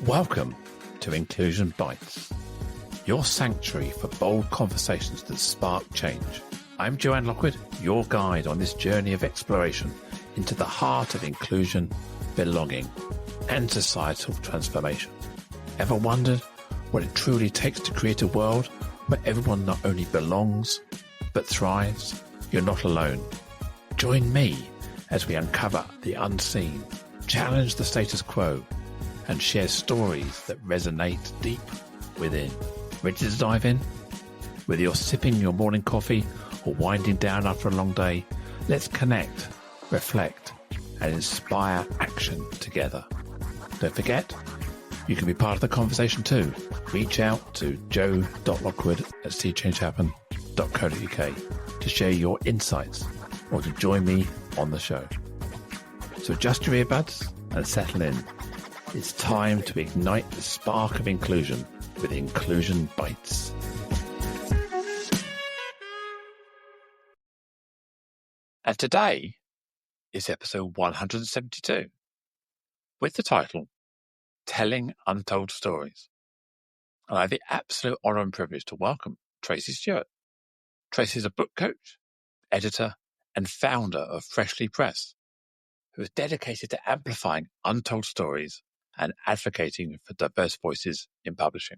Welcome to Inclusion Bites, your sanctuary for bold conversations that spark change. I'm Joanne Lockwood, your guide on this journey of exploration into the heart of inclusion, belonging, and societal transformation. Ever wondered what it truly takes to create a world where everyone not only belongs, but thrives? You're not alone. Join me as we uncover the unseen, challenge the status quo, and share stories that resonate deep within. Ready to dive in? Whether you're sipping your morning coffee or winding down after a long day, let's connect, reflect, and inspire action together. Don't forget, you can be part of the conversation too. Reach out to joe.lockwood@seechangehappen.co.uk to share your insights or to join me on the show. So adjust your earbuds and settle in. It's time to ignite the spark of inclusion with Inclusion Bites. And today is episode 172 with the title, Telling Untold Stories. And I have the absolute honour and privilege to welcome Tracy Stewart. Tracy is a book coach, editor, and founder of Freshly Press, who is dedicated to amplifying untold stories and advocating for diverse voices in publishing.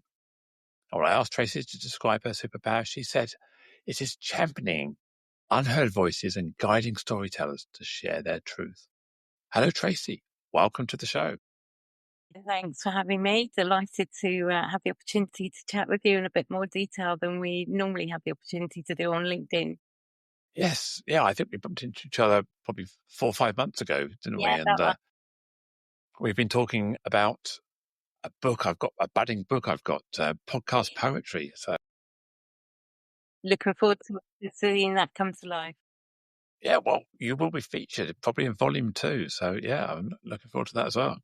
And when I asked Tracy to describe her superpower, she said it is championing unheard voices and guiding storytellers to share their truth. Hello, Tracy. Welcome to the show. Thanks for having me. Delighted to have the opportunity to chat with you in a bit more detail than we normally have the opportunity to do on LinkedIn. Yes. Yeah, I think we bumped into each other probably 4 or 5 months ago, didn't we? And we've been talking about a book I've got, a budding book I've got, podcast poetry. So looking forward to seeing that come to life. Yeah, well, you will be featured probably in volume 2. So yeah, I'm looking forward to that as well.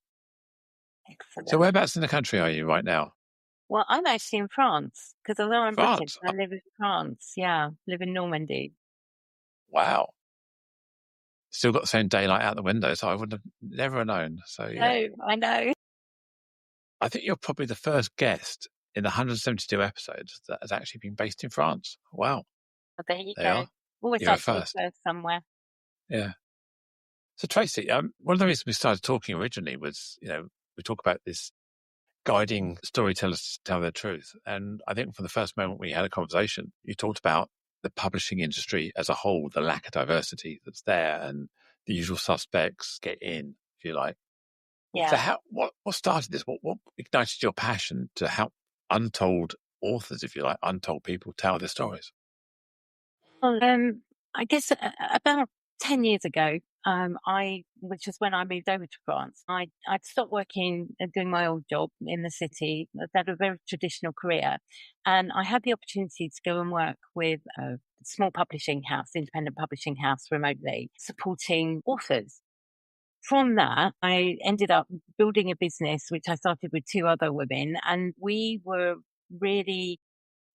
Excellent. So whereabouts in the country are you right now? Well, I'm actually in France because although I'm France? British, I live in France. Yeah, live in Normandy. Wow. Still got the same daylight out the window, so I would have never known. So yeah. No, I know. I think you're probably the first guest in the 172 episodes that has actually been based in France. Wow. Well, there you They go. are. Always You're a like to be first. first somewhere. Yeah. So Tracy, one of the reasons we started talking originally was, we talk about this guiding storytellers to tell their truth. And I think from the first moment we had a conversation, you talked about the publishing industry as a whole, the lack of diversity that's there, and the usual suspects get in, if you like. Yeah. So what started this? What ignited your passion to help untold authors, if you like, untold people tell their stories? Well, I guess about 10 years ago, which is when I moved over to France, I'd stopped working, doing my old job in the city. I'd had a very traditional career. And I had the opportunity to go and work with a small publishing house, independent publishing house remotely, supporting authors. From that, I ended up building a business, which I started with 2 other women. And we were really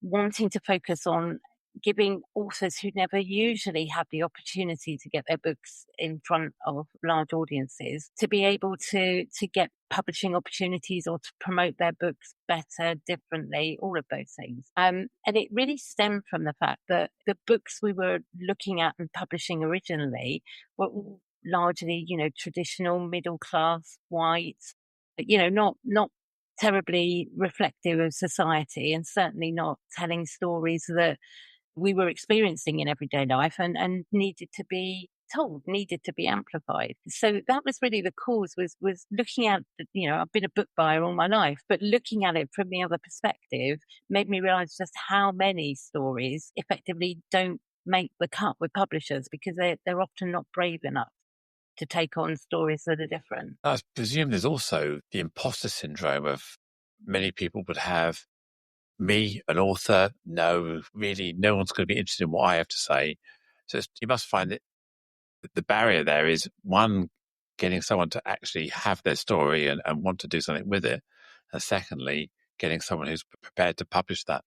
wanting to focus on giving authors who never usually have the opportunity to get their books in front of large audiences to be able to get publishing opportunities or to promote their books better, differently, all of those things. And it really stemmed from the fact that the books we were looking at and publishing originally were all largely, traditional, middle class, white, not terribly reflective of society, and certainly not telling stories that we were experiencing in everyday life and needed to be told, needed to be amplified. So that was really the cause, was looking at, I've been a book buyer all my life, but looking at it from the other perspective made me realize just how many stories effectively don't make the cut with publishers because they're often not brave enough to take on stories that are different. I presume there's also the imposter syndrome of many people would have. Me, an author, no, really, no one's going to be interested in what I have to say. So you must find that the barrier there is, one, getting someone to actually have their story and want to do something with it. And secondly, getting someone who's prepared to publish that.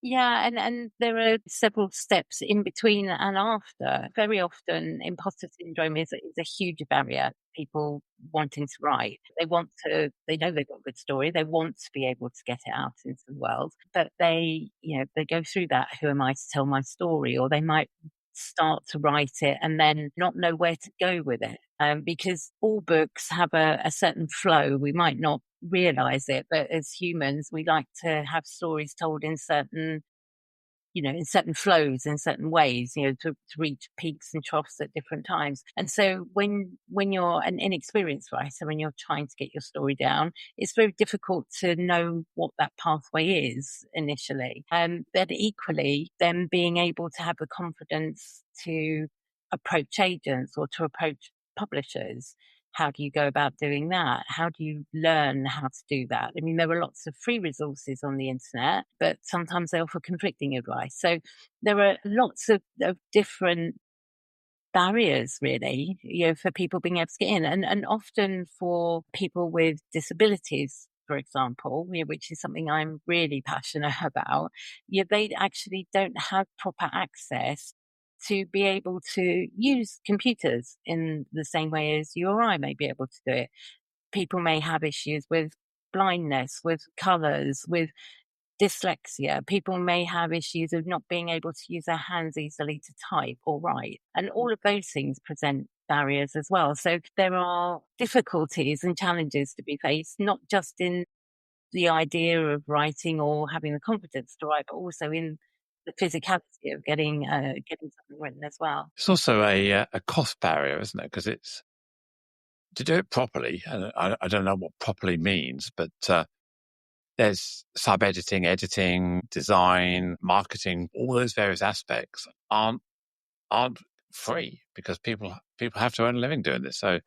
Yeah, and there are several steps in between and after. Very often, imposter syndrome is a huge barrier. People wanting to write, they know they've got a good story, they want to be able to get it out into the world, but they go through that. Who am I to tell my story? Or they might start to write it and then not know where to go with it. Because all books have a certain flow. We might not realize it, but as humans, we like to have stories told in certain flows, in certain ways, to reach peaks and troughs at different times. And so when you're an inexperienced writer, when you're trying to get your story down, it's very difficult to know what that pathway is initially. But equally, then being able to have the confidence to approach agents or to approach publishers. How do you go about doing that? How do you learn how to do that? I mean, there are lots of free resources on the internet, but sometimes they offer conflicting advice. So there are lots of different barriers, really, for people being able to get in. And often for people with disabilities, for example, which is something I'm really passionate about, they actually don't have proper access to be able to use computers in the same way as you or I may be able to do it. People may have issues with blindness, with colours, with dyslexia. People may have issues of not being able to use their hands easily to type or write. And all of those things present barriers as well. So there are difficulties and challenges to be faced, not just in the idea of writing or having the confidence to write, but also in the physicality of getting something written as well. It's also a cost barrier, isn't it? Because it's to do it properly. And I don't know what properly means, but there's sub-editing, editing, design, marketing. All those various aspects aren't free because people have to earn a living doing this. So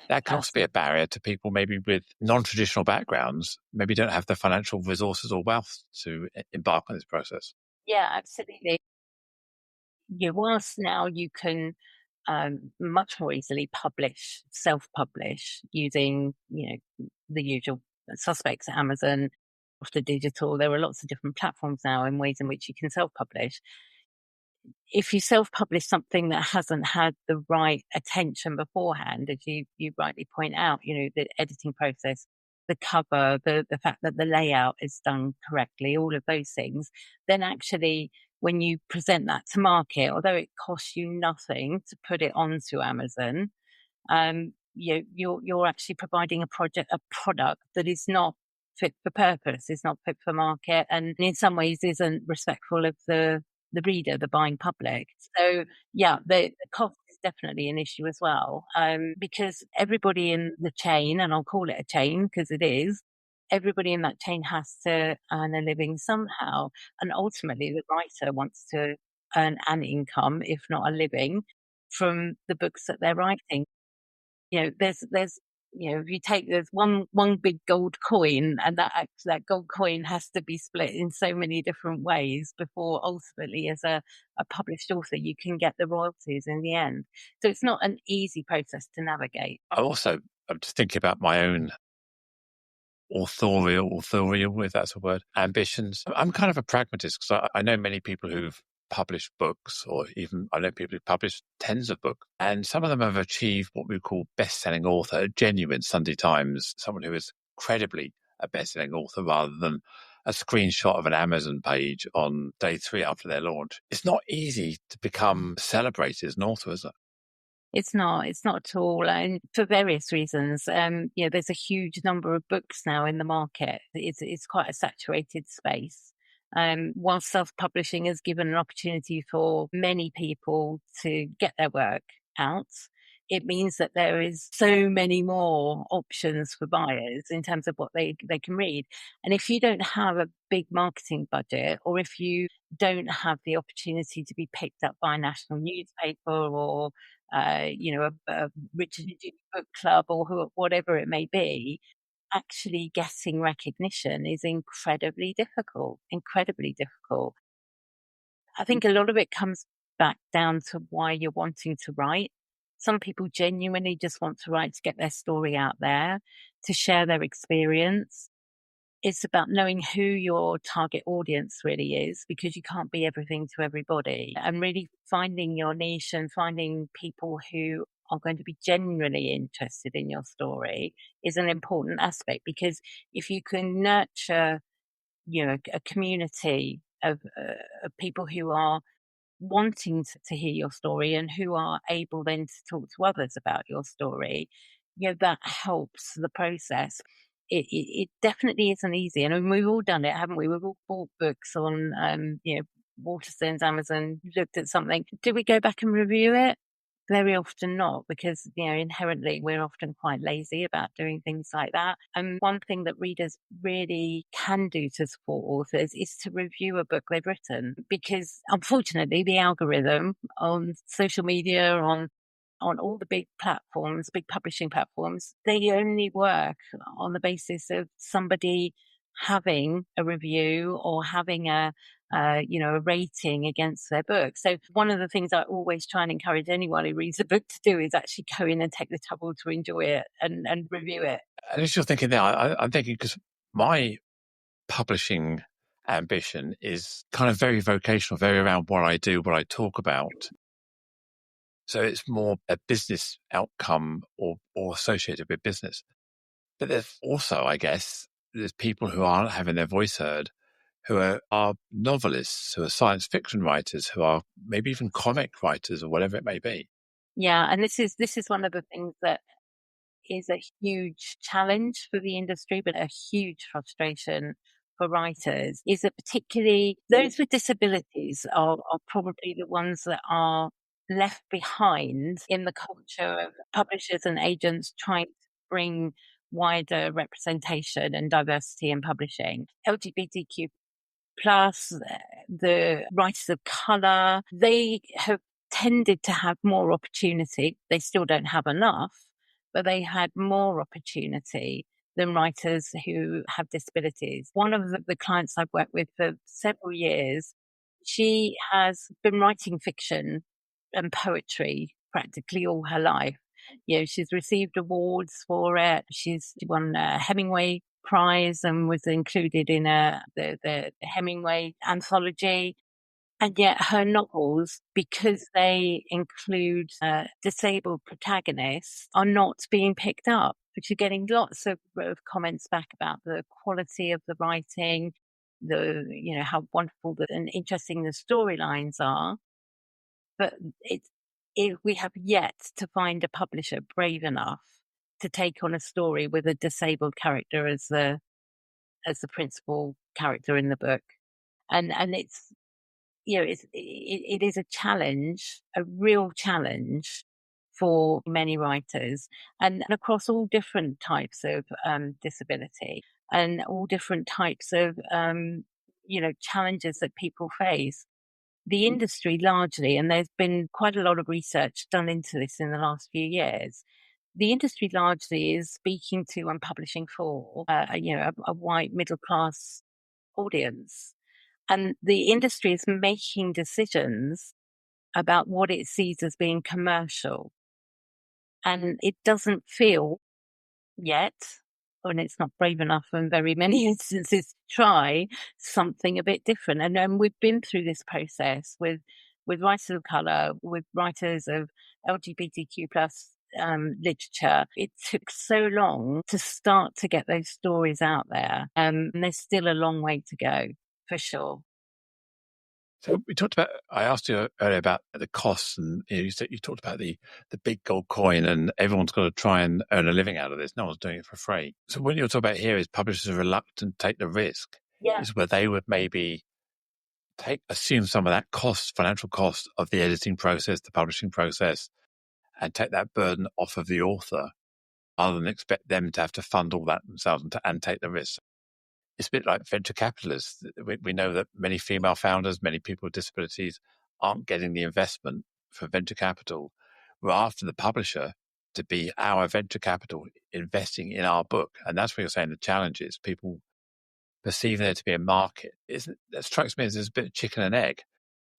that can also be a barrier to people maybe with non-traditional backgrounds, maybe don't have the financial resources or wealth to embark on this process. Yeah, absolutely. Whilst now you can much more easily self-publish using, the usual suspects, Amazon, after digital. There are lots of different platforms now and ways in which you can self-publish. If you self-publish something that hasn't had the right attention beforehand, as you rightly point out, the editing process, the cover, the fact that the layout is done correctly, all of those things, then actually when you present that to market, although it costs you nothing to put it onto Amazon, you're actually providing a product that is not fit for purpose, is not fit for market, and in some ways isn't respectful of the reader, the buying public. So yeah, the cost is definitely an issue as well, because everybody in the chain, and I'll call it a chain because it is, everybody in that chain has to earn a living somehow, and ultimately the writer wants to earn an income, if not a living, from the books that they're writing. There's if you take there's one big gold coin, and that gold coin has to be split in so many different ways before ultimately, as a published author, you can get the royalties in the end. So it's not an easy process to navigate. I'm just thinking about my own authorial, if that's a word, ambitions. I'm kind of a pragmatist because I know many people who've published books, or even I know people who've published tens of books, and some of them have achieved what we call best-selling author, a genuine Sunday Times, someone who is credibly a best-selling author rather than a screenshot of an Amazon page on day 3 after their launch. It's not easy to become celebrated as an author, is it? It's not at all, and for various reasons. There's a huge number of books now in the market. It's quite a saturated space. While self-publishing has given an opportunity for many people to get their work out, it means that there is so many more options for buyers in terms of what they can read. And if you don't have a big marketing budget, or if you don't have the opportunity to be picked up by a national newspaper, or a Richard and Judy book club, or whatever it may be, actually getting recognition is incredibly difficult, incredibly difficult. I think a lot of it comes back down to why you're wanting to write. Some people genuinely just want to write to get their story out there, to share their experience. it's about knowing who your target audience really is, because you can't be everything to everybody, and really finding your niche and finding people who are going to be genuinely interested in your story is an important aspect. Because if you can nurture, a community of people who are wanting to hear your story and who are able then to talk to others about your story, that helps the process. It definitely isn't easy. And I mean, we've all done it, haven't we? We've all bought books on, Waterstones, Amazon, looked at something. Do we go back and review it? Very often not, because, inherently we're often quite lazy about doing things like that. And one thing that readers really can do to support authors is to review a book they've written, because unfortunately the algorithm on social media, on all the big platforms, big publishing platforms, they only work on the basis of somebody having a review or having a rating against their book. So one of the things I always try and encourage anyone who reads a book to do is actually go in and take the trouble to enjoy it and review it. And as you're thinking there, I'm thinking, because my publishing ambition is kind of very vocational, very around what I do, what I talk about. So it's more a business outcome or associated with business. But there's also, I guess, there's people who aren't having their voice heard, who are novelists, who are science fiction writers, who are maybe even comic writers or whatever it may be. Yeah, and this is one of the things that is a huge challenge for the industry, but a huge frustration for writers, is that particularly those with disabilities are probably the ones that are left behind in the culture of publishers and agents trying to bring wider representation and diversity in publishing. LGBTQ plus, the writers of colour, they have tended to have more opportunity. They still don't have enough, but they had more opportunity than writers who have disabilities. One of the clients I've worked with for several years, she has been writing fiction and poetry practically all her life. She's received awards for it. She's won a Hemingway Prize and was included in the Hemingway anthology. And yet her novels, because they include disabled protagonists, are not being picked up. But you're getting lots of comments back about the quality of the writing, how wonderful and interesting the storylines are. But we have yet to find a publisher brave enough to take on a story with a disabled character as the principal character in the book. And it's, it is a challenge, a real challenge for many writers, and across all different types of disability and all different types of challenges that people face. The industry largely, and there's been quite a lot of research done into this in the last few years, the industry largely is speaking to and publishing for a white middle class audience. And the industry is making decisions about what it sees as being commercial. And it doesn't feel yet, and it's not brave enough in very many instances to try something a bit different. And we've been through this process with writers of colour, with writers of LGBTQ plus literature. It took so long to start to get those stories out there. And there's still a long way to go, for sure. So we talked about, I asked you earlier about the costs, and you talked about the big gold coin, and everyone's got to try and earn a living out of this. No one's doing it for free. So what you're talking about here is publishers are reluctant to take the risk. Yeah. Is where they would maybe assume some of that financial cost of the editing process, the publishing process, and take that burden off of the author, rather than expect them to have to fund all that themselves and take the risk. It's a bit like venture capitalists. We know that many female founders, many people with disabilities aren't getting the investment for venture capital. We're after the publisher to be our venture capital investing in our book. And that's where you're saying the challenge is people perceive there to be a market. That strikes me as there's a bit of chicken and egg.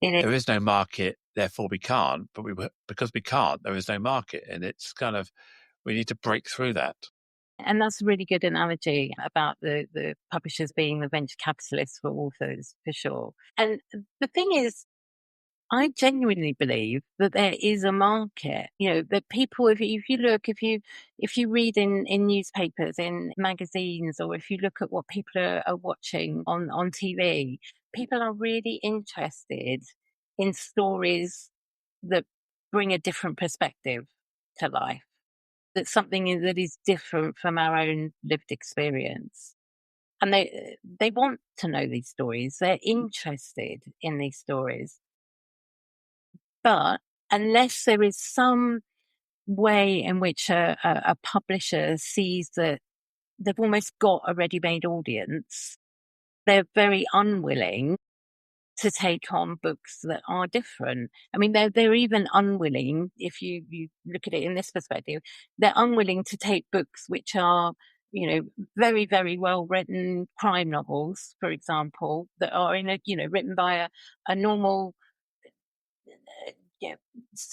There is no market, therefore we can't. But because we can't, there is no market. And it's kind of, we need to break through that. And that's a really good analogy about the publishers being the venture capitalists for authors, for sure. And the thing is, I genuinely believe that there is a market. That people, if you look, if you read in newspapers, in magazines, or if you look at what people are watching on TV, people are really interested in stories that bring a different perspective to life. That's something that is different from our own lived experience. And they want to know these stories. They're interested in these stories. But unless there is some way in which a publisher sees that they've almost got a ready-made audience, they're very unwilling to take on books that are different. I mean, they're even unwilling, if you look at it in this perspective, they're unwilling to take books which are, very, very well written crime novels, for example, that are written by a normal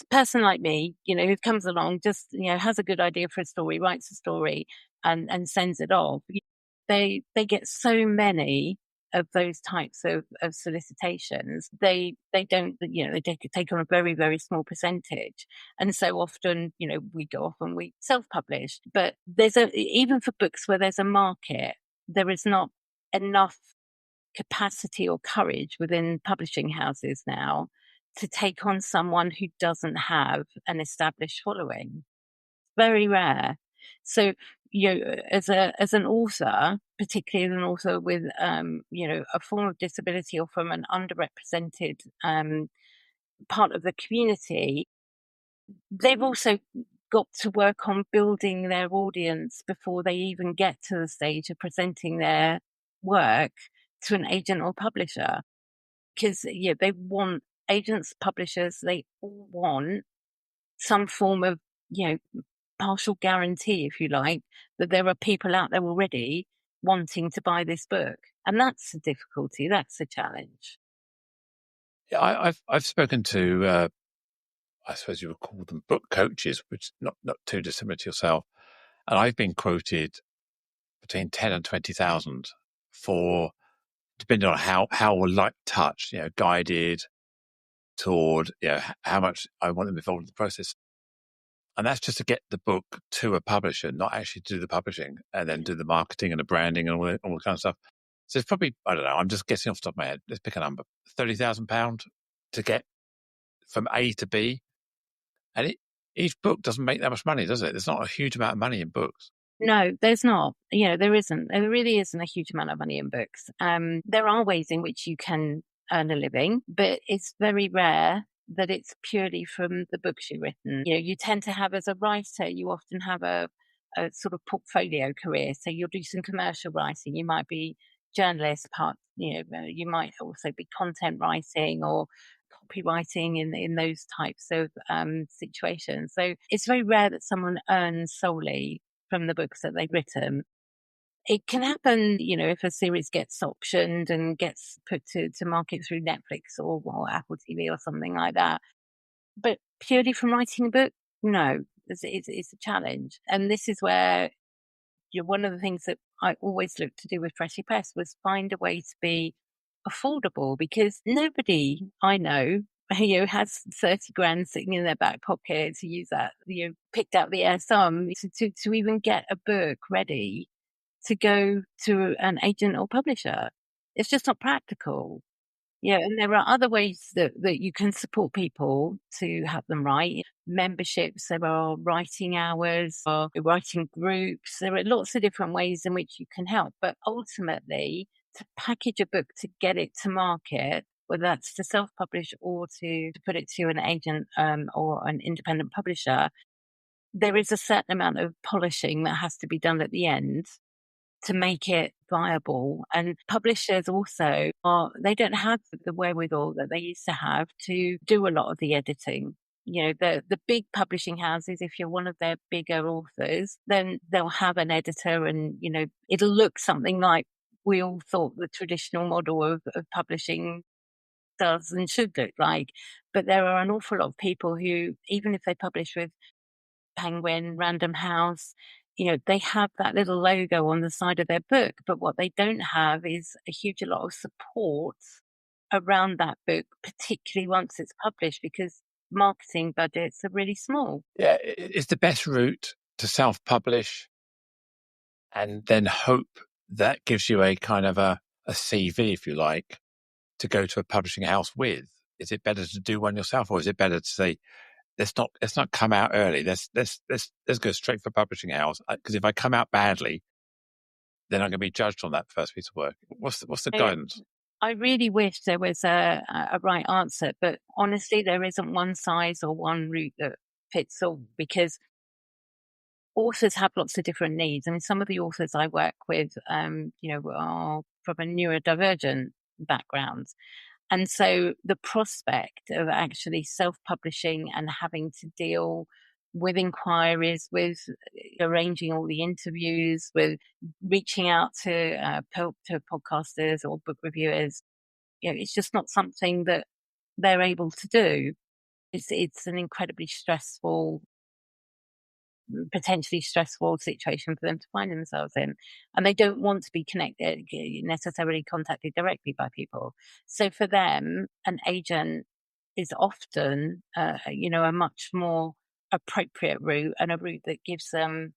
person like me, who comes along, just, has a good idea for a story, writes a story and sends it off. They get so many of those types of solicitations. They don't, they take on a very, very small percentage. And so often, we go off and we self-publish. But even for books where there's a market, there is not enough capacity or courage within publishing houses now to take on someone who doesn't have an established following. Very rare. So, as an author, particularly as an author with, a form of disability or from an underrepresented part of the community, they've also got to work on building their audience before they even get to the stage of presenting their work to an agent or publisher. Because they want agents, publishers, they all want some form of, partial guarantee, if you like, that there are people out there already wanting to buy this book. And that's the difficulty. That's the challenge. Yeah, I've spoken to, I suppose you would call them book coaches, which not too dissimilar to yourself. And I've been quoted between 10 and 20,000 for, depending on how light touch, guided, toward, how much I want them involved in the process. And that's just to get the book to a publisher, not actually to do the publishing and then do the marketing and the branding and all that kind of stuff. So it's probably, I don't know, I'm just guessing off the top of my head. Let's pick a number, £30,000 to get from A to B. And each book doesn't make that much money, does it? There's not a huge amount of money in books. No, there's not. There isn't. There really isn't a huge amount of money in books. There are ways in which you can earn a living, but it's very rare that it's purely from the books you've written. You tend to have, as a writer, you often have a sort of portfolio career. So you'll do some commercial writing. You might be journalist part, you might also be content writing or copywriting in those types of situations. So it's very rare that someone earns solely from the books that they've written. It can happen, if a series gets optioned and gets put to market through Netflix or Apple TV or something like that. But purely from writing a book, no, it's a challenge. And this is where one of the things that I always looked to do with Tracy Press was find a way to be affordable, because nobody I know has 30 grand sitting in their back pocket to use that, picked out the air sum to even get a book ready to go to an agent or publisher. It's just not practical. Yeah, and there are other ways that you can support people to help them write. Memberships, there are writing hours, or writing groups. There are lots of different ways in which you can help. But ultimately, to package a book, to get it to market, whether that's to self-publish or to put it to an agent or an independent publisher, there is a certain amount of polishing that has to be done at the end to make it viable. And publishers also they don't have the wherewithal that they used to have to do a lot of the editing. The big publishing houses, if you're one of their bigger authors, then they'll have an editor and, it'll look something like we all thought the traditional model of publishing does and should look like. But there are an awful lot of people who, even if they publish with Penguin, Random House, they have that little logo on the side of their book, but what they don't have is a huge lot of support around that book, particularly once it's published, because marketing budgets are really small. Yeah, it's the best route to self-publish and then hope that gives you a kind of a CV, if you like, to go to a publishing house with. Is it better to do one yourself, or is it better to say, let's not come out early. Let's go straight for publishing house, because if I come out badly, then I'm going to be judged on that first piece of work. What's the guidance? I really wish there was a right answer, but honestly, there isn't one size or one route that fits all, because authors have lots of different needs. I mean, some of the authors I work with, are from a neurodivergent background. And so the prospect of actually self-publishing and having to deal with inquiries, with arranging all the interviews, with reaching out to podcasters or book reviewers, it's just not something that they're able to do. It's an incredibly potentially stressful situation for them to find themselves in, and they don't want to be necessarily contacted directly by people. So for them, an agent is often a much more appropriate route, and a route that gives them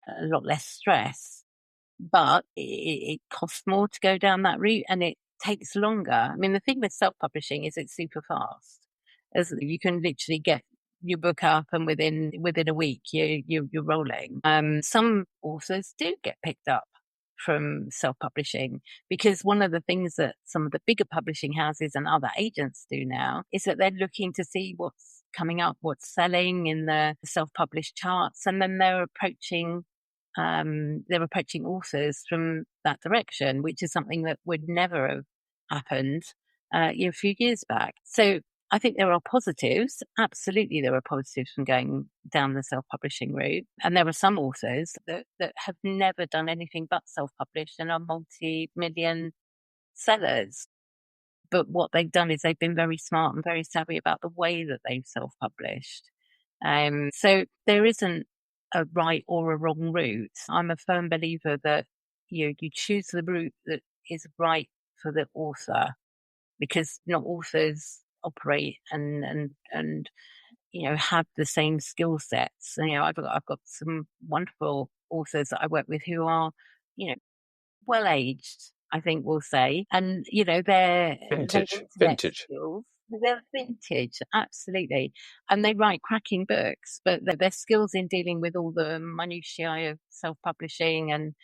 a lot less stress, but it costs more to go down that route, and it takes longer. I mean, the thing with self-publishing is it's super fast, as you can literally get your book up and within a week you're rolling. Some authors do get picked up from self-publishing, because one of the things that some of the bigger publishing houses and other agents do now is that they're looking to see what's coming up, what's selling in the self-published charts, and then they're approaching authors from that direction, which is something that would never have happened a few years back. So I think there are positives. Absolutely, there are positives from going down the self-publishing route. And there are some authors that have never done anything but self-published and are multi-million sellers. But what they've done is they've been very smart and very savvy about the way that they've self-published. So there isn't a right or a wrong route. I'm a firm believer that you choose the route that is right for the author, because not authors operate and have the same skill sets. I've got some wonderful authors that I work with who are well aged, I think we'll say, and their Vintage. skills, they're vintage, absolutely, and they write cracking books, but their skills in dealing with all the minutiae of self-publishing and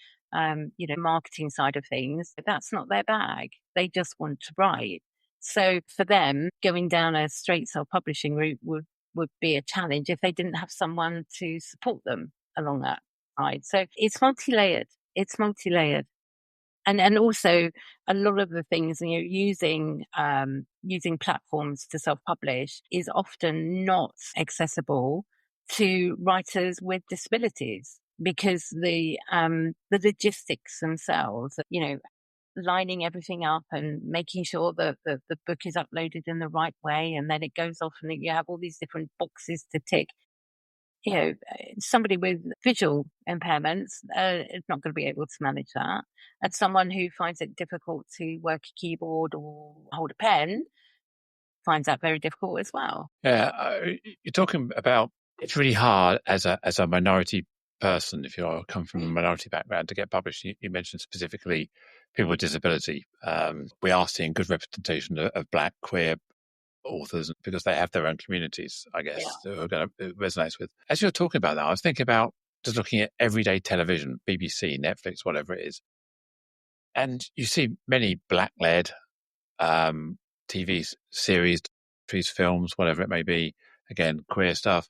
marketing side of things, that's not their bag. They just want to write. So for them, going down a straight self-publishing route would be a challenge if they didn't have someone to support them along that side. So it's multi-layered. And also a lot of the things, using platforms to self-publish is often not accessible to writers with disabilities, because the logistics themselves, lining everything up and making sure that the book is uploaded in the right way, and then it goes off and you have all these different boxes to tick. Somebody with visual impairments is not going to be able to manage that. And someone who finds it difficult to work a keyboard or hold a pen finds that very difficult as well. Yeah, you're talking about, it's really hard as a minority person, if you come from a minority background, to get published. You mentioned specifically people with disability. We are seeing good representation of Black, queer authors because they have their own communities, I guess, who are going to resonate with. As you're talking about that, I was thinking about just looking at everyday television, BBC, Netflix, whatever it is. And you see many Black-led TV series, films, whatever it may be, again, queer stuff.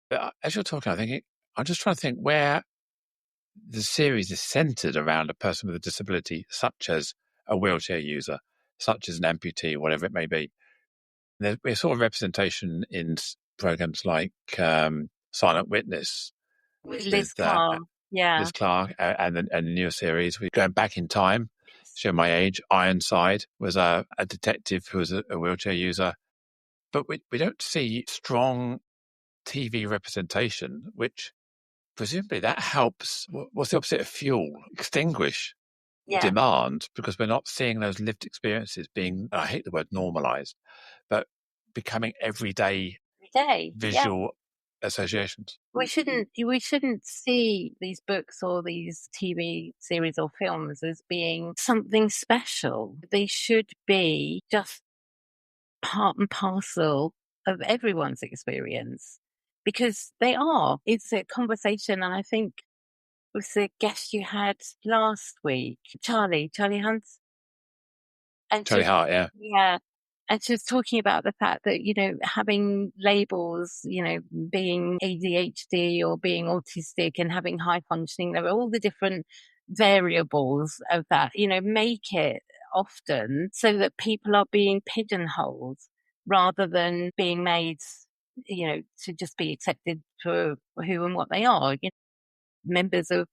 But as you're talking, I'm just trying to think where the series is centered around a person with a disability, such as a wheelchair user, such as an amputee, whatever it may be. There's sort of representation in programs like Silent Witness with Liz Clark, Liz Clark, and the newer series. We're going back in time, show my age. Ironside was a detective who was a wheelchair user, but we don't see strong TV representation, which presumably that helps. What's the opposite of fuel? Extinguish Yeah. demand, because we're not seeing those lived experiences being, I hate the word normalized, but becoming everyday visual associations. We shouldn't see these books or these TV series or films as being something special. They should be just part and parcel of everyone's experience, because they are. It's a conversation, and I think it was the guest you had last week, Charlie Hunt, and Charlie Hart, yeah. yeah, and she was talking about the fact that, having labels, being ADHD or being autistic and having high functioning, there are all the different variables of that, make it often so that people are being pigeonholed rather than being made, to just be accepted for who and what they are, members of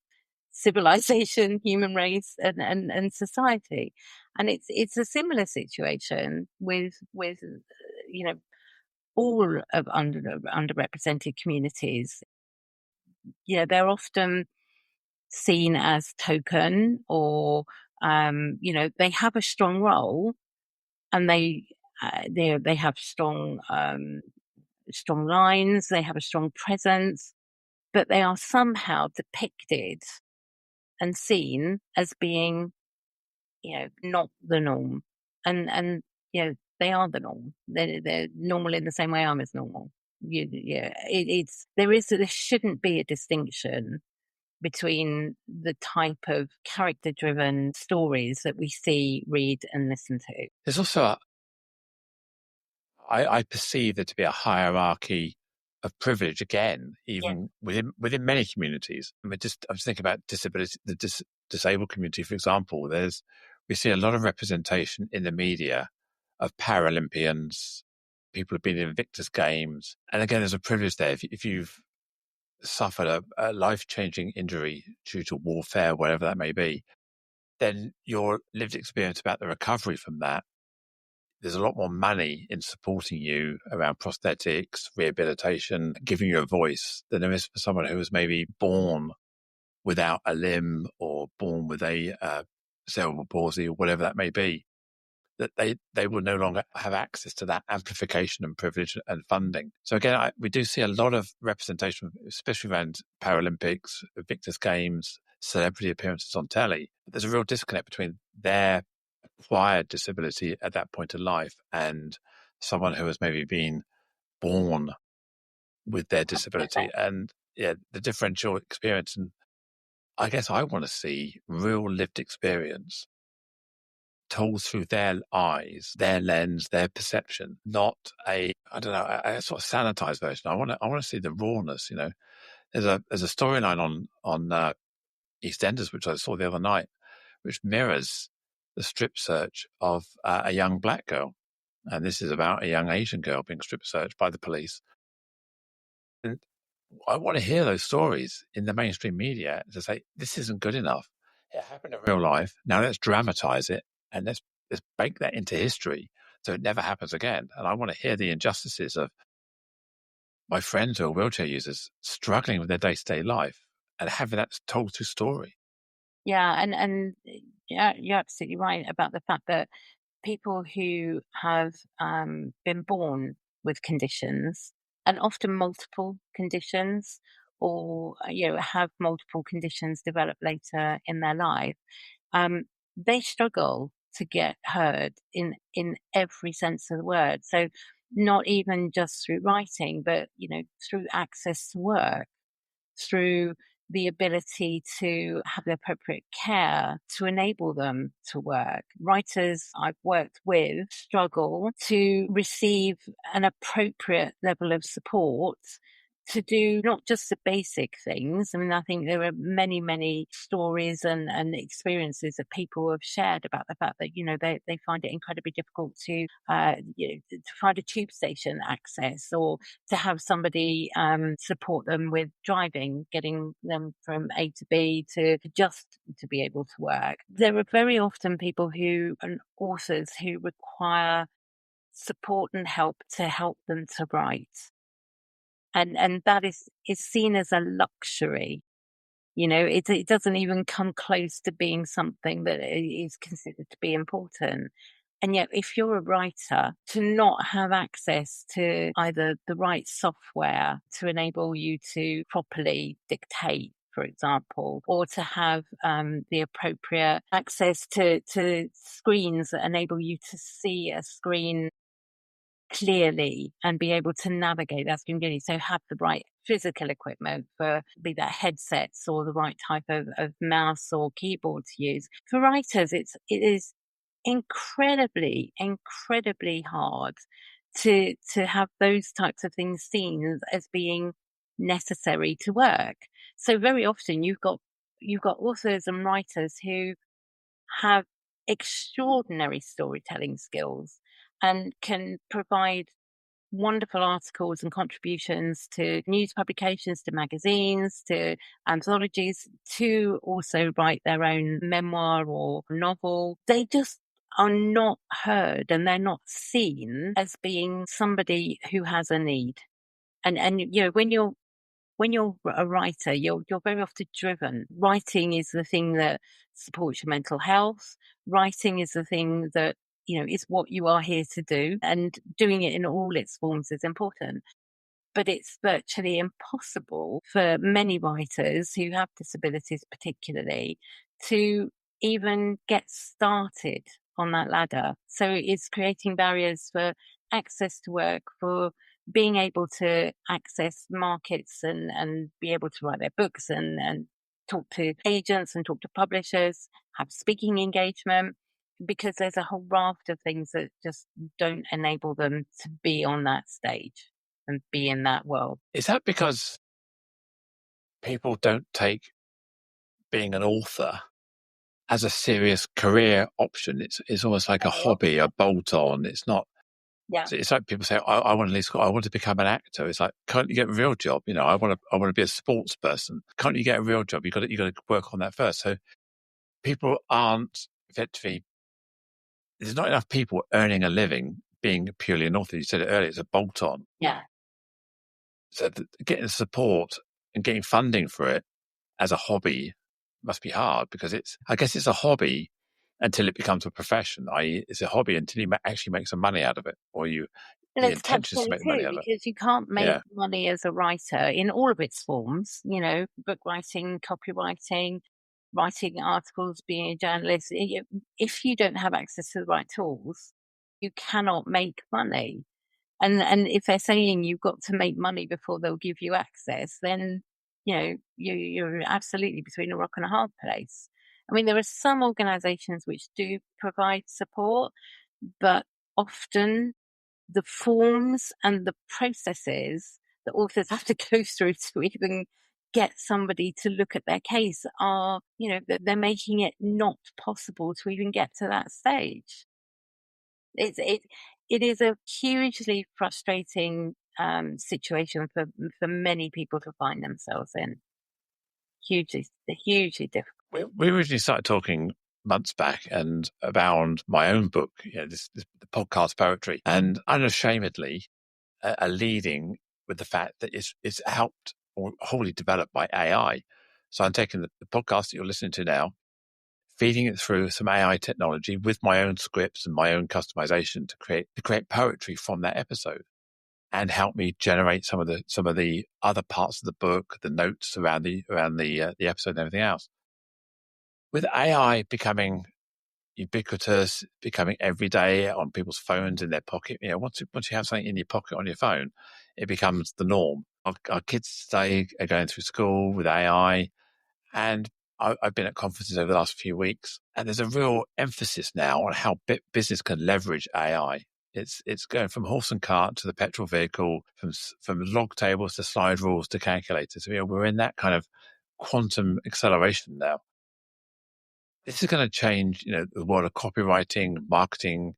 civilization, human race, and society. And it's a similar situation with all of underrepresented communities. They're often seen as token, or they have a strong role, and they have strong lines, they have a strong presence, but they are somehow depicted and seen as being, not the norm. And they are the norm. They're normal in the same way I'm as normal. There shouldn't be a distinction between the type of character-driven stories that we see, read, and listen to. There's also I perceive there to be a hierarchy of privilege again, even within many communities. I was thinking about disability, the disabled community, for example. We see a lot of representation in the media of Paralympians, people who've been in Invictus Games, and again, there's a privilege there. If you've suffered a life-changing injury due to warfare, whatever that may be, then your lived experience about the recovery from that, there's a lot more money in supporting you around prosthetics, rehabilitation, giving you a voice than there is for someone who was maybe born without a limb or born with a cerebral palsy or whatever that may be, that they will no longer have access to that amplification and privilege and funding. So again, we do see a lot of representation, especially around Paralympics, Invictus Games, celebrity appearances on telly. There's a real disconnect between their acquired disability at that point in life and someone who has maybe been born with their disability, and the differential experience. And I guess I want to see real lived experience told through their eyes, their lens, their perception, not a sort of sanitized version. I want to see the rawness. There's a storyline on EastEnders which I saw the other night, which mirrors the strip search of a young black girl. And this is about a young Asian girl being strip searched by the police. And I want to hear those stories in the mainstream media to say, this isn't good enough. It happened in real life. Now let's dramatize it and let's bake that into history so it never happens again. And I want to hear the injustices of my friends who are wheelchair users struggling with their day-to-day life and having that told through story. Yeah, and you're absolutely right about the fact that people who have been born with conditions, and often multiple conditions, or have multiple conditions develop later in their life, they struggle to get heard in every sense of the word. So not even just through writing, but through access to work, through the ability to have the appropriate care to enable them to work. Writers I've worked with struggle to receive an appropriate level of support to do not just the basic things. I mean, I think there are many, many stories and experiences that people have shared about the fact that, they find it incredibly difficult to find a tube station access, or to have somebody support them with driving, getting them from A to B to be able to work. There are very often people and authors who require support and help to help them to write. and that is seen as a luxury. It doesn't even come close to being something that is considered to be important. And yet, if you're a writer, to not have access to either the right software to enable you to properly dictate, for example, or to have the appropriate access to screens that enable you to see a screen clearly and be able to navigate that screen clearly. So have the right physical equipment, for be that headsets or the right type of mouse or keyboard to use. For writers, it is incredibly hard to have those types of things seen as being necessary to work. So very often you've got authors and writers who have extraordinary storytelling skills and can provide wonderful articles and contributions to news publications, to magazines, to anthologies, to also write their own memoir or novel. They just are not heard, and they're not seen as being somebody who has a need. And when you're a writer, you're very often driven. Writing is the thing that supports your mental health. Writing is the thing that, is what you are here to do, and doing it in all its forms is important. But it's virtually impossible for many writers who have disabilities, particularly, to even get started on that ladder. So it's creating barriers for access to work, for being able to access markets and be able to write their books and talk to agents and talk to publishers, have speaking engagement, because there's a whole raft of things that just don't enable them to be on that stage and be in that world. Is that because people don't take being an author as a serious career option? It's almost like a hobby, a bolt on. It's not. Yeah. It's like people say, I want to leave school. I want to become an actor. It's like, can't you get a real job? I want to be a sports person. Can't you get a real job? You got to work on that first. So people aren't effectively. There's not enough people earning a living being purely an author. You said it earlier. It's a bolt on. Yeah. So getting support and getting funding for it as a hobby must be hard, because I guess it's a hobby until it becomes a profession. I.e., it's a hobby until you actually make some money out of it, or the intention is to make money out of it. Because you can't make money as a writer in all of its forms, book writing, copywriting, writing articles, being a journalist. If you don't have access to the right tools, you cannot make money. And if they're saying you've got to make money before they'll give you access, then, you're absolutely between a rock and a hard place. I mean, there are some organizations which do provide support, but often the forms and the processes that authors have to go through to even get somebody to look at their case are, they're making it not possible to even get to that stage. It is a hugely frustrating situation for many people to find themselves in. Hugely difficult. We originally started talking months back and about my own book, the podcast poetry, and unashamedly are leading with the fact that it's helped or wholly developed by AI. So I'm taking the podcast that you're listening to now, feeding it through some AI technology with my own scripts and my own customization to create poetry from that episode, and help me generate some of the other parts of the book, the notes around the episode and everything else. With AI becoming ubiquitous, becoming everyday on people's phones, in their pocket, once you have something in your pocket on your phone, it becomes the norm. Our kids today are going through school with AI, and I've been at conferences over the last few weeks, and there's a real emphasis now on how business can leverage AI. It's going from horse and cart to the petrol vehicle, from log tables to slide rules to calculators. We're in that kind of quantum acceleration now. This is going to change, the world of copywriting, marketing.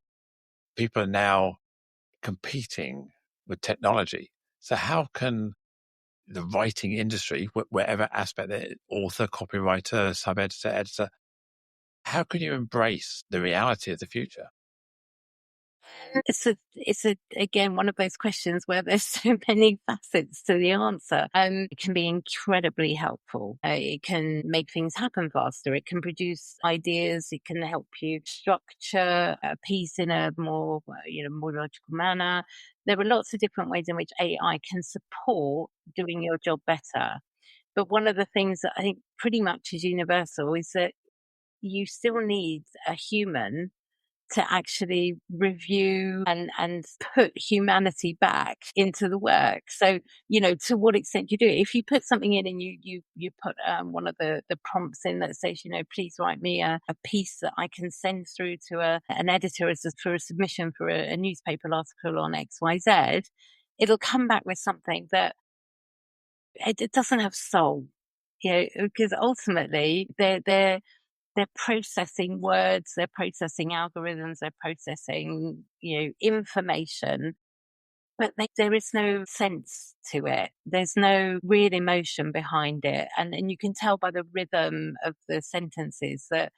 People are now competing with technology. So how can the writing industry, wherever aspect, author, copywriter, sub-editor, editor, how can you embrace the reality of the future? It's again one of those questions where there's so many facets to the answer. It can be incredibly helpful. It can make things happen faster. It can produce ideas. It can help you structure a piece in a more more logical manner. There are lots of different ways in which AI can support doing your job better. But one of the things that I think pretty much is universal is that you still need a human to actually review and put humanity back into the work. So, to what extent you do it. If you put something in and you put one of the prompts in that says, please write me a piece that I can send through to an editor for a submission for a newspaper article on XYZ, it'll come back with something that it doesn't have soul, because ultimately they're processing words, they're processing algorithms, they're processing, information, but there is no sense to it. There's no real emotion behind it. And you can tell by the rhythm of the sentences that,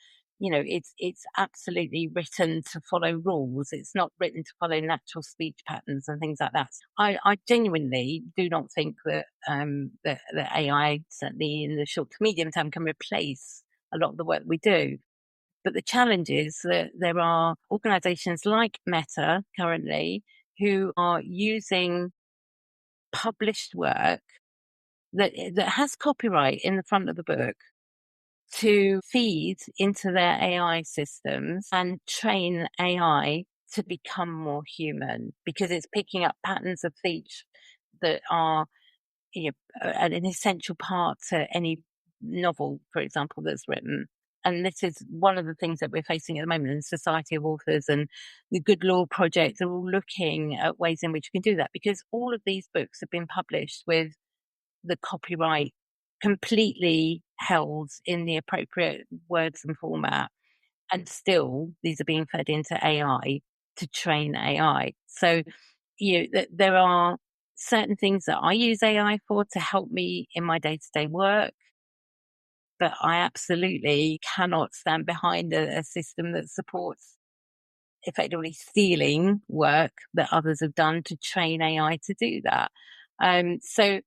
it's absolutely written to follow rules. It's not written to follow natural speech patterns and things like that. I genuinely do not think that that AI, certainly in the short to medium term, can replace a lot of the work we do. But the challenge is that there are organizations like Meta currently who are using published work that has copyright in the front of the book to feed into their AI systems and train AI to become more human, because it's picking up patterns of speech that are an essential part to any novel, for example, that's written. And this is one of the things that we're facing at the moment in the Society of Authors and the Good Law Project are all looking at ways in which we can do that, because all of these books have been published with the copyright completely held in the appropriate words and format. And still, these are being fed into AI to train AI. So, there are certain things that I use AI for to help me in my day-to-day work, but I absolutely cannot stand behind a system that supports effectively stealing work that others have done to train AI to do that. So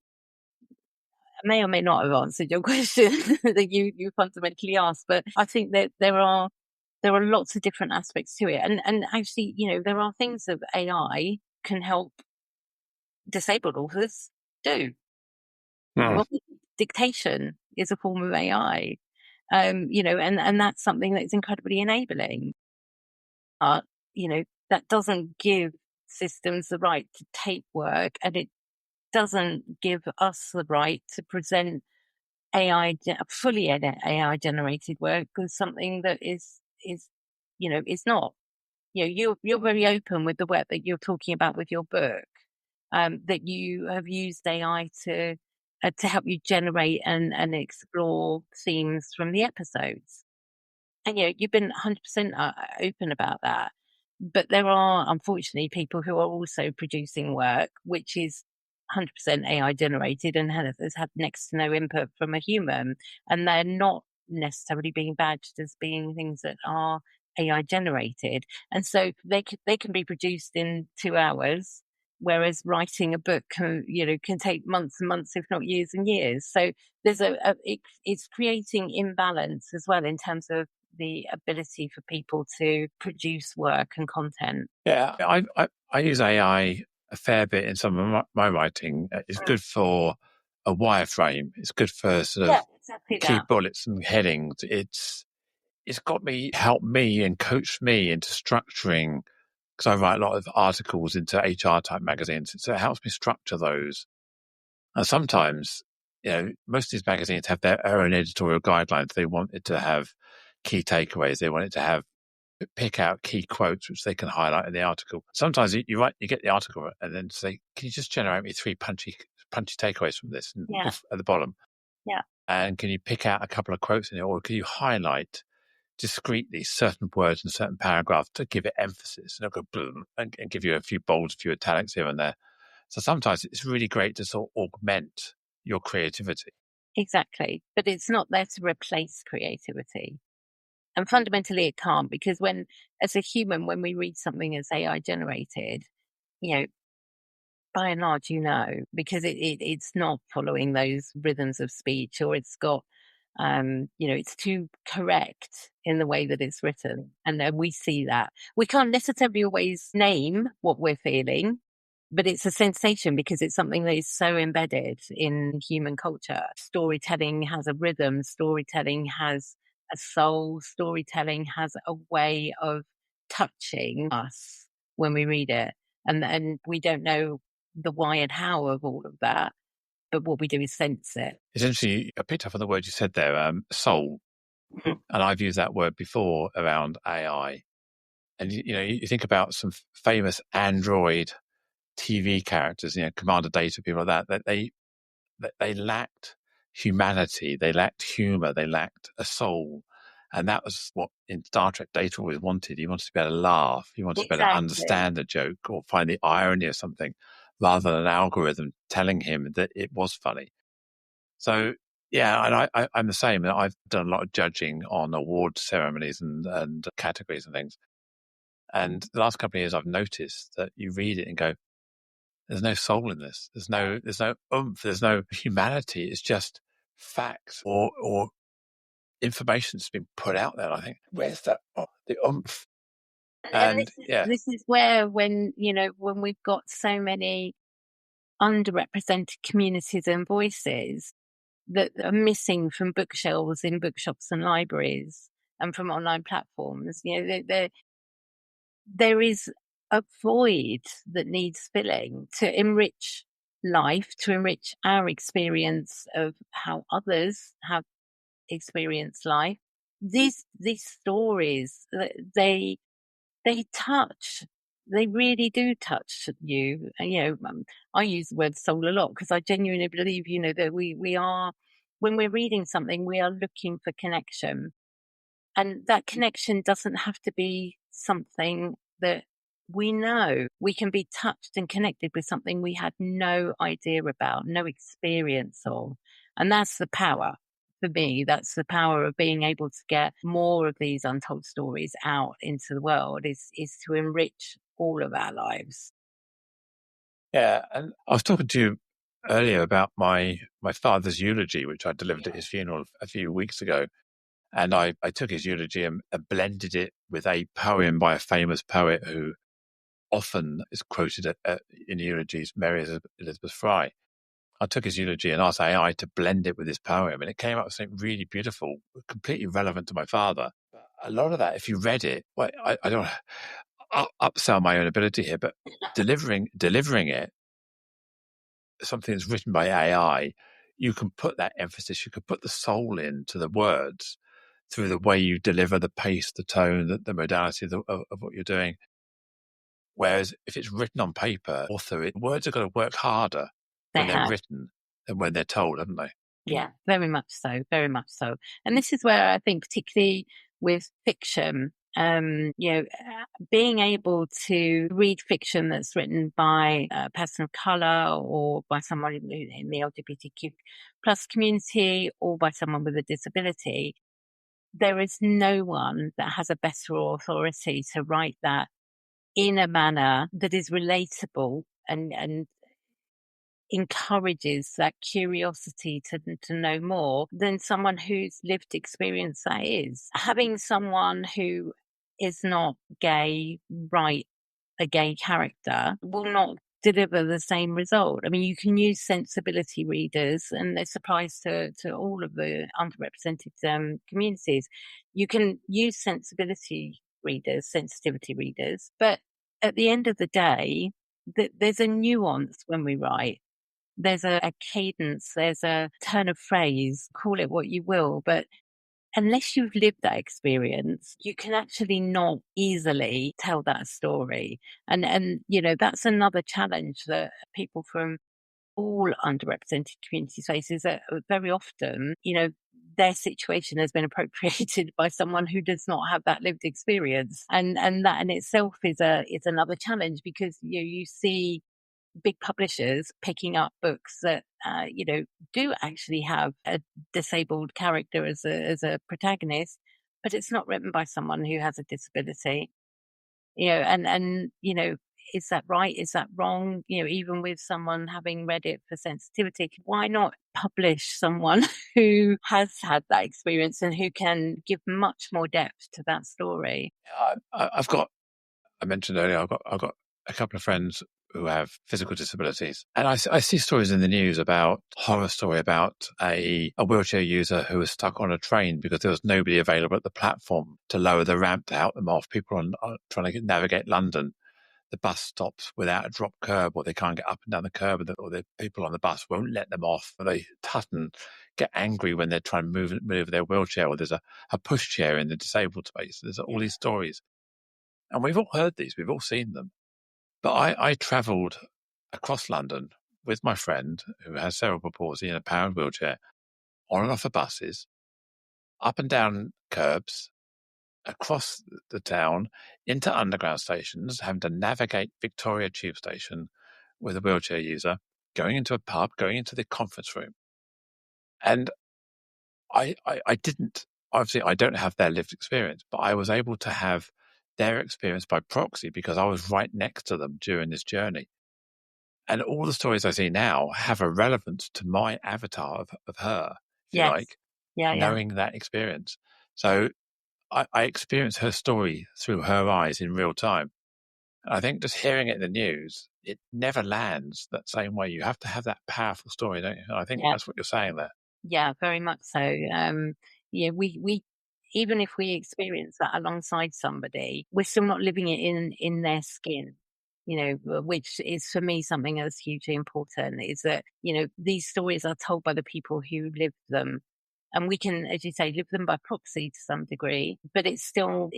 I may or may not have answered your question that you fundamentally asked, but I think that there are lots of different aspects to it. And actually, there are things that AI can help disabled authors do. Well, dictation is a form of AI, and that's something that's incredibly enabling. But, that doesn't give systems the right to take work, and it doesn't give us the right to present fully AI generated work as something that is not. You're very open with the work that you're talking about with your book, that you have used AI to help you generate and explore themes from the episodes. And you've been 100% open about that. But there are, unfortunately, people who are also producing work which is 100% AI generated and has had next to no input from a human, and they're not necessarily being badged as being things that are AI generated. And so they can be produced in 2 hours, whereas writing a book can take months and months, if not years and years. So there's it's creating imbalance as well in terms of the ability for people to produce work and content. Yeah, I use AI a fair bit in some of my writing. It's good for a wireframe. It's good for sort of exactly key that. bullets and headings. It's helped me and coached me into structuring, because I write a lot of articles into HR type magazines. So it helps me structure those. And sometimes, most of these magazines have their own editorial guidelines. They want it to have key takeaways. They want it to pick out key quotes which they can highlight in the article. Sometimes you get the article and then say, can you just generate me 3 punchy takeaways from this at the bottom? Yeah. And can you pick out a couple of quotes in it, or can you highlight discreetly certain words and certain paragraphs to give it emphasis, and it'll go boom and give you a few bolds, a few italics here and there. So sometimes it's really great to sort of augment your creativity. Exactly. But it's not there to replace creativity. And fundamentally it can't, because as a human, when we read something as AI generated, you know, by and large, because it's not following those rhythms of speech, or it's got, it's too correct in the way that it's written. And then we see that. We can't necessarily always name what we're feeling, but it's a sensation because it's something that is so embedded in human culture. Storytelling has a rhythm, storytelling has a soul, storytelling has a way of touching us when we read it. And we don't know the why and how of all of that, but what we do is sense it. It's interesting. I picked up on the word you said there, soul. And I've used that word before around AI. And, you think about some famous Android TV characters, Commander Data, people like that they lacked humanity, they lacked humor, they lacked a soul. And that was what in Star Trek Data always wanted. He wanted to be able to laugh. He wanted to be able to understand a joke or find the irony of something, rather than an algorithm telling him that it was funny. So, yeah, and I'm the same. I've done a lot of judging on award ceremonies and categories and things. And the last couple of years, I've noticed that you read it and go, there's no soul in this. There's no oomph. There's no humanity. It's just facts or information that's been put out there. I think, where's the oomph? And this is where, when we've got so many underrepresented communities and voices that are missing from bookshelves in bookshops and libraries and from online platforms, there is a void that needs filling to enrich life, to enrich our experience of how others have experienced life. These stories, they really do touch you. I use the word soul a lot because I genuinely believe, that we are, when we're reading something, we are looking for connection. And that connection doesn't have to be something that we know. We can be touched and connected with something we had no idea about, no experience of. And that's the power. For me, that's the power of being able to get more of these untold stories out into the world, is to enrich all of our lives. Yeah, and I was talking to you earlier about my father's eulogy, which I delivered at his funeral a few weeks ago. And I took his eulogy and blended it with a poem by a famous poet who often is quoted in eulogies, Mary Elizabeth Fry. I took his eulogy and asked AI to blend it with his poem, and it came up with something really beautiful, completely relevant to my father. A lot of that, if you read it, well, I don't upsell my own ability here, but delivering it, something that's written by AI, you can put that emphasis, you can put the soul into the words through the way you deliver, the pace, the tone, the modality of what you're doing. Whereas if it's written on paper, words are going to work harder when they're written than when they're told, haven't they? Yeah, very much so, very much so. And this is where I think, particularly with fiction, being able to read fiction that's written by a person of colour, or by someone in the LGBTQ plus community, or by someone with a disability, there is no one that has a better authority to write that in a manner that is relatable and encourages that curiosity to know more than someone whose lived experience that is. Having someone who is not gay write a gay character will not deliver the same result. I mean, you can use sensibility readers, and this applies to all of the underrepresented communities. You can use sensibility readers, sensitivity readers, but at the end of the day, there's a nuance when we write. There's a cadence, there's a turn of phrase, call it what you will, but unless you've lived that experience, you can actually not easily tell that story. And that's another challenge that people from all underrepresented communities face, is that very often, their situation has been appropriated by someone who does not have that lived experience. And that in itself is another challenge, because you see big publishers picking up books that do actually have a disabled character as a protagonist, but it's not written by someone who has a disability. And is that right? Is that wrong? Even with someone having read it for sensitivity, why not publish someone who has had that experience and who can give much more depth to that story? I mentioned earlier, I've got a couple of friends who have physical disabilities. And I see stories in the news about horror story about a wheelchair user who was stuck on a train because there was nobody available at the platform to lower the ramp to help them off. People are trying to navigate London. The bus stops without a drop curb, or they can't get up and down the curb, or the people on the bus won't let them off. Or they tutton, get angry when they're trying to move their wheelchair, or there's a pushchair in the disabled space. There's all these stories. And we've all heard these, we've all seen them. But I travelled across London with my friend who has cerebral palsy in a powered wheelchair, on and off the buses, up and down curbs, across the town, into underground stations, having to navigate Victoria Tube Station with a wheelchair user, going into a pub, going into the conference room. And I didn't, obviously I don't have their lived experience, but I was able to have their experience by proxy because I was right next to them during this journey. And all the stories I see now have a relevance to my avatar of her, if you like, knowing that experience. So I experienced her story through her eyes in real time. And I think just hearing it in the news, it never lands that same way. You have to have that powerful story, don't you? And I think that's what you're saying there. Yeah, very much so. We even if we experience that alongside somebody, we're still not living it in their skin. Which is for me something that's hugely important. Is that these stories are told by the people who live them, and we can, as you say, live them by proxy to some degree. But it's still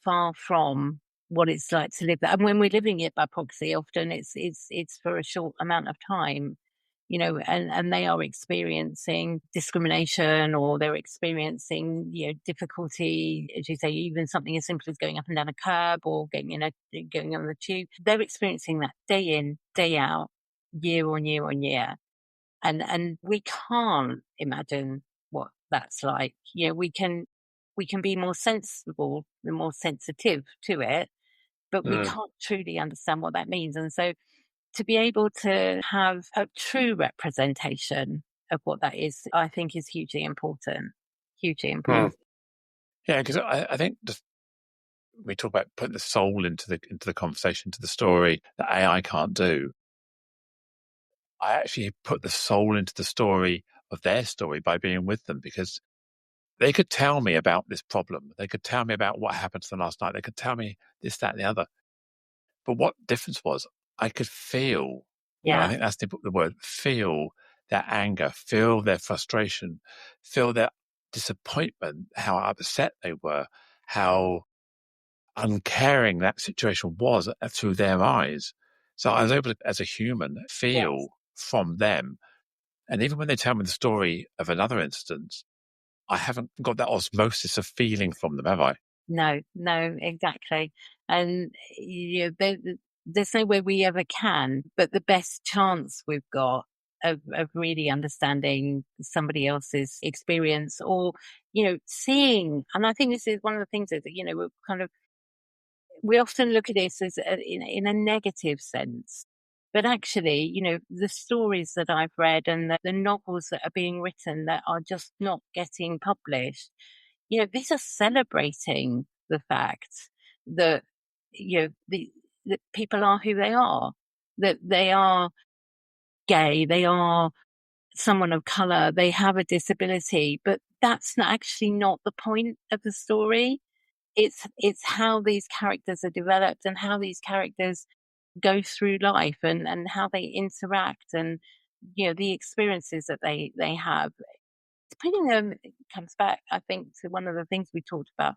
far from what it's like to live that. And when we're living it by proxy, often it's for a short amount of time. And they are experiencing discrimination, or they're experiencing, difficulty, as you say, even something as simple as going up and down a curb or going on the tube. They're experiencing that day in, day out, year on year on year. And we can't imagine what that's like. We can be more sensible and more sensitive to it, but we can't truly understand what that means. And so to be able to have a true representation of what that is, I think is hugely important. Hugely important. Yeah, because I think just we talk about putting the soul into the conversation, to the story that AI can't do. I actually put the soul into the story of their story by being with them, because they could tell me about this problem. They could tell me about what happened to them last night. They could tell me this, that, and the other. But what difference was, I could feel, and I think that's the word, feel their anger, feel their frustration, feel their disappointment, how upset they were, how uncaring that situation was through their eyes. So I was able to, as a human, feel from them. And even when they tell me the story of another instance, I haven't got that osmosis of feeling from them, have I? No, exactly. And there's no way we ever can, but the best chance we've got of really understanding somebody else's experience, or seeing. And I think this is one of the things that we often look at this as in a negative sense. But actually, the stories that I've read and the novels that are being written that are just not getting published, these are celebrating the fact that, that people are who they are, that they are gay, they are someone of color, they have a disability, but that's actually not the point of the story. It's how these characters are developed and how these characters go through life, and how they interact, and the experiences that they have. Putting them comes back, I think, to one of the things we talked about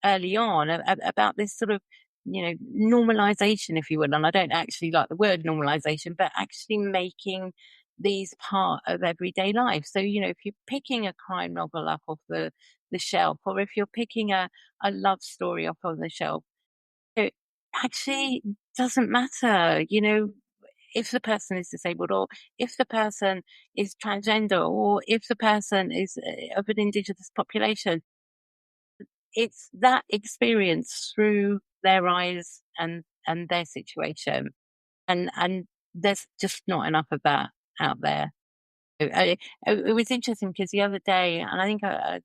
early on, about this sort of normalization, if you will. And I don't actually like the word normalization, but actually making these part of everyday life. So if you're picking a crime novel up off the shelf, or if you're picking a love story up on the shelf, it actually doesn't matter, if the person is disabled, or if the person is transgender, or if the person is of an indigenous population. it's that experience through their eyes and their situation, and there's just not enough of that out there. It was interesting because the other day, and I think I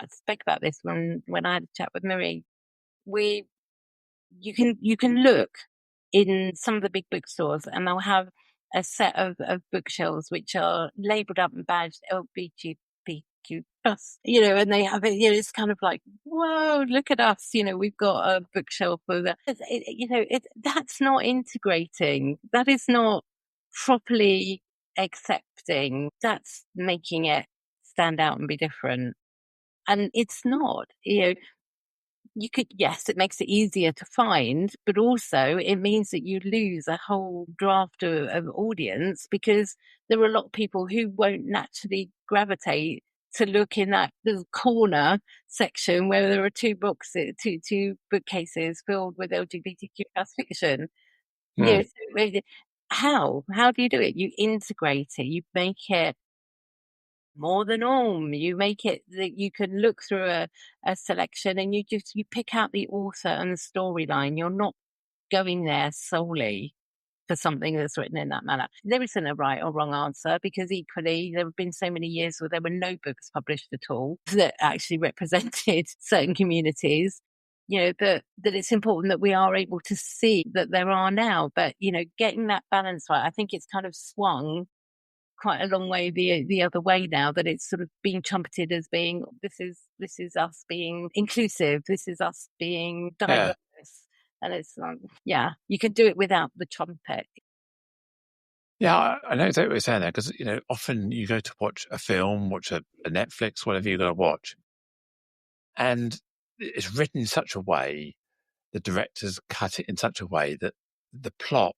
spoke about this when I had a chat with Marie. We you can look in some of the big bookstores, and they'll have a set of bookshelves which are labelled up and badged LGBTQ plus, and they have it. It's kind of like, whoa, look at us! We've got a bookshelf for that. That's not integrating. That is not properly accepting. That's making it stand out and be different. And it's not, you could, yes, it makes it easier to find, but also it means that you lose a whole draft of audience, because there are a lot of people who won't naturally gravitate to look in that little corner section where there are two bookcases filled with LGBTQ plus fiction. Mm. So how do you do it? You integrate it, you make it more the norm. You make it that you can look through a selection, and you pick out the author and the storyline. You're not going there solely for something that's written in that manner. There isn't a right or wrong answer, because equally there have been so many years where there were no books published at all that actually represented certain communities. That it's important that we are able to see that there are now, but getting that balance right, I think it's kind of swung quite a long way the other way now, that it's sort of being trumpeted as being, this is us being inclusive, this is us being diverse. And it's like, you can do it without the trumpet. Yeah, I know exactly what you're saying there, because often you go to watch a film, watch a Netflix, whatever you're going to watch, and it's written in such a way, the directors cut it in such a way that the plot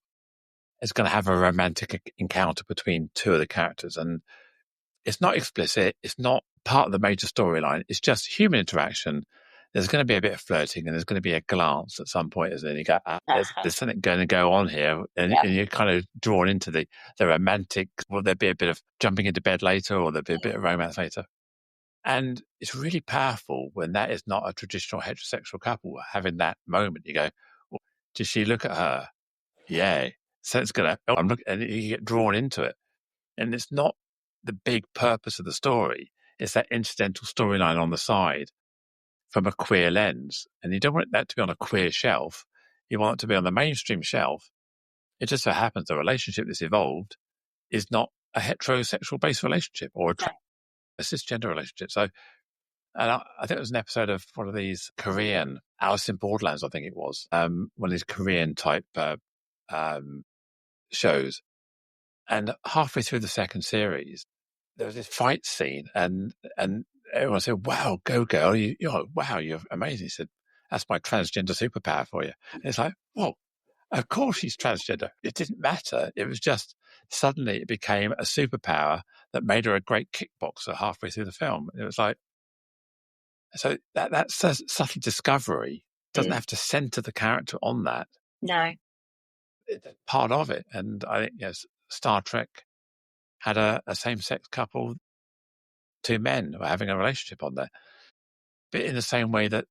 is going to have a romantic encounter between two of the characters, and it's not explicit, it's not part of the major storyline, it's just human interaction. There's going to be a bit of flirting, and there's going to be a glance at some point, isn't it? You go, there's something going to go on here, and you're kind of drawn into the romantic. Will there be a bit of jumping into bed later, or there'll be a bit of romance later? And it's really powerful when that is not a traditional heterosexual couple having that moment. You go, well, does she look at her? Yeah. So it's going to, I'm looking, and you get drawn into it. And it's not the big purpose of the story. It's that incidental storyline on the side from a queer lens. And you don't want that to be on a queer shelf. You want it to be on the mainstream shelf. It just so happens the relationship that's evolved is not a heterosexual based relationship or a cisgender relationship. So, and I think it was an episode of one of these Korean, Alice in Borderlands, I think it was, one of these Korean type shows. And halfway through the second series, there was this fight scene, and everyone said, "Wow, go girl! Wow, you're amazing." He said, "That's my transgender superpower for you." And it's like, well, of course she's transgender. It didn't matter. It was just suddenly it became a superpower that made her a great kickboxer halfway through the film. It was like, so that subtle discovery doesn't have to center the character on that. No, It's part of it. And I think Star Trek had a same-sex couple, two men were having a relationship on there, but in the same way that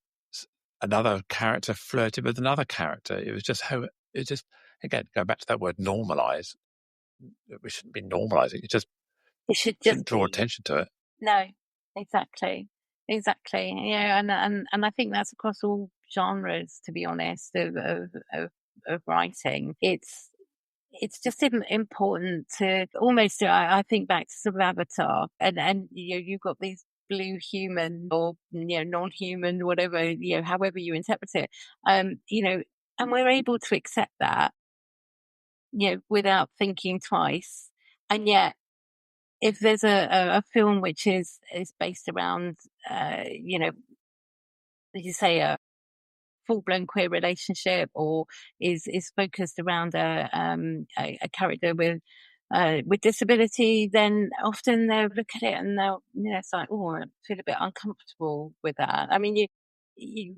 another character flirted with another character. It was just again, going back to that word normalize, we shouldn't be normalizing. it shouldn't draw attention to it. No, exactly. And I think that's across all genres, to be honest, of writing. It's just important to almost, I think back to sort of Avatar, and you've got these blue human, or non-human, whatever, however you interpret it, and we're able to accept that, without thinking twice. And yet, if there's a film which is based around, as you say, a full-blown queer relationship, or is focused around a character with disability, then often they'll look at it and they'll, it's like, oh, I feel a bit uncomfortable with that. I mean, you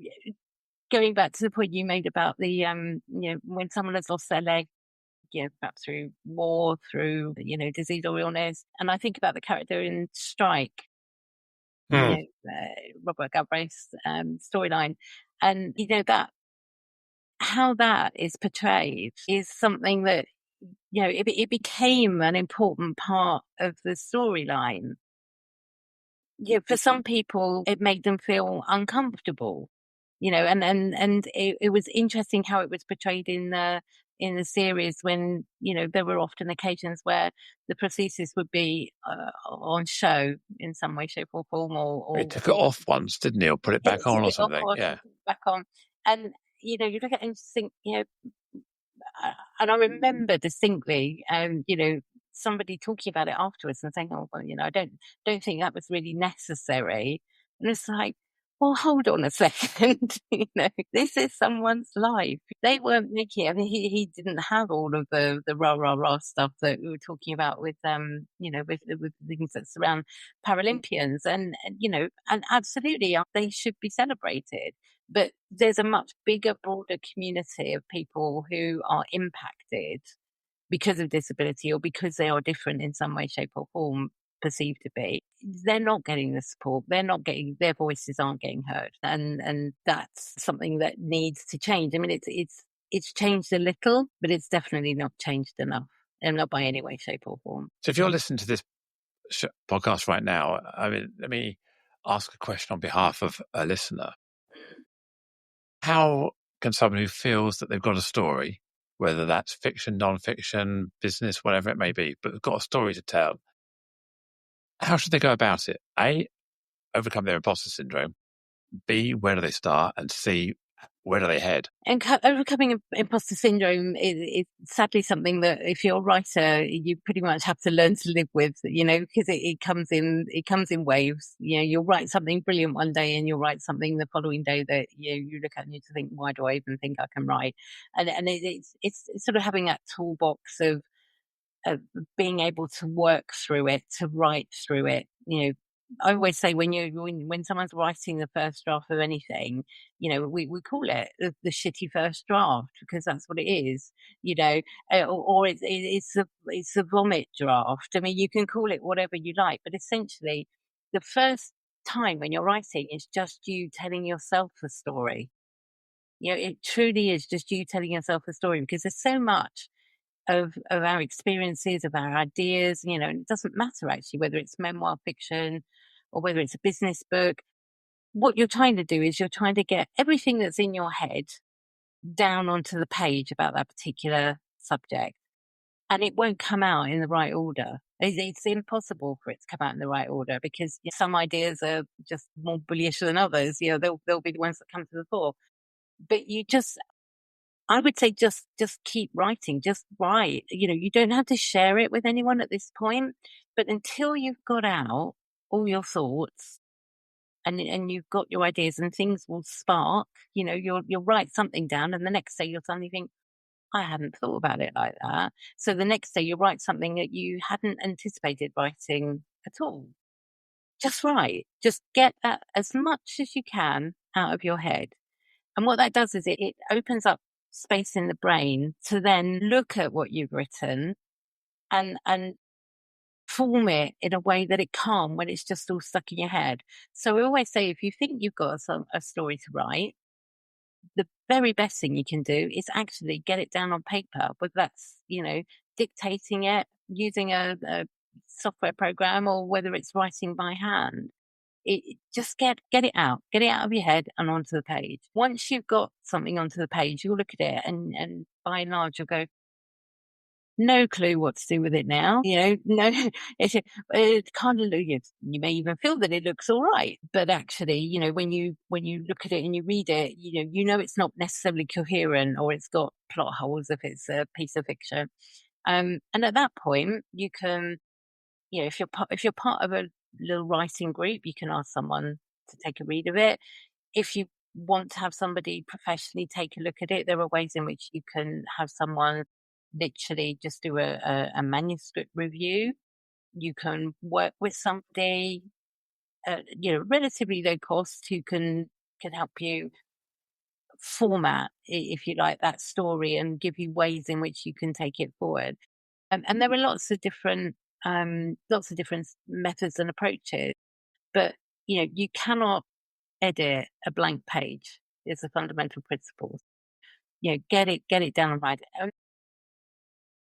going back to the point you made about the when someone has lost their leg, perhaps through war, through disease or illness, and I think about the character in Strike, Robert Galbraith's storyline, and that how that is portrayed is something that it became an important part of the storyline. For some people, it made them feel uncomfortable, and it was interesting how it was portrayed in the series when, there were often occasions where the prosthesis would be on show in some way, shape or form, He took it off once, didn't he? Or put it back on or something. Yeah. Back on. And, you look at it and just think, and I remember distinctly, somebody talking about it afterwards and saying, "Oh, well, I don't think that was really necessary." And it's like, well, hold on a second. This is someone's life. They weren't making. I mean, he didn't have all of the rah rah rah stuff that we were talking about with with things that surround Paralympians, and absolutely they should be celebrated. But there's a much bigger, broader community of people who are impacted because of disability or because they are different in some way, shape or form, perceived to be. They're not getting the support. Their voices aren't getting heard. And that's something that needs to change. I mean, it's changed a little, but it's definitely not changed enough, and not by any way, shape or form. So if you're listening to this podcast right now, I mean, let me ask a question on behalf of a listener. How can someone who feels that they've got a story, whether that's fiction, non-fiction, business, whatever it may be, but they've got a story to tell, how should they go about it? A, overcome their imposter syndrome. B, where do they start? And C, where do they head? And overcoming imposter syndrome is sadly something that if you're a writer, you pretty much have to learn to live with, because it comes in waves. You'll write something brilliant one day and you'll write something the following day that you look at and you think, why do I even think I can write? And it's sort of having that toolbox of being able to work through it, to write through it. I always say when someone's writing the first draft of anything, we call it the shitty first draft, because that's what it is, or it's a vomit draft. I mean, you can call it whatever you like, but essentially the first time when you're writing is just you telling yourself a story. It truly is just you telling yourself a story, because there's so much of our experiences, of our ideas, and it doesn't matter actually whether it's memoir fiction or whether it's a business book. What you're trying to do is you're trying to get everything that's in your head down onto the page about that particular subject, and it won't come out in the right order. It's impossible for it to come out in the right order, because some ideas are just more bullish than others. They'll be the ones that come to the fore. But I would say just keep writing, just write. You don't have to share it with anyone at this point, but until you've got out all your thoughts and you've got your ideas, and things will spark, you'll write something down, and the next day you'll suddenly think, I hadn't thought about it like that. So the next day you'll write something that you hadn't anticipated writing at all. Just write. Just get that as much as you can out of your head. And what that does is it opens up space in the brain to then look at what you've written and form it in a way that it can't when it's just all stuck in your head. So we always say, if you think you've got a story to write, the very best thing you can do is actually get it down on paper, whether that's, dictating it using a software program, or whether it's writing by hand. Just get it out of your head and onto the page. Once you've got something onto the page, you'll look at it and by and large you'll go, no clue what to do with it now. No, it kind of, you may even feel that it looks all right, but actually, when you look at it and you read it, it's not necessarily coherent, or it's got plot holes if it's a piece of fiction. And at that point, you can, if you're part of a little writing group, you can ask someone to take a read of it. If you want to have somebody professionally take a look at it, there are ways in which you can have someone literally just do a manuscript review. You can work with somebody, relatively low cost, who can help you format, if you like, that story and give you ways in which you can take it forward. And there are lots of different methods and approaches. But you cannot edit a blank page. It's a fundamental principle. Get it down and write it. And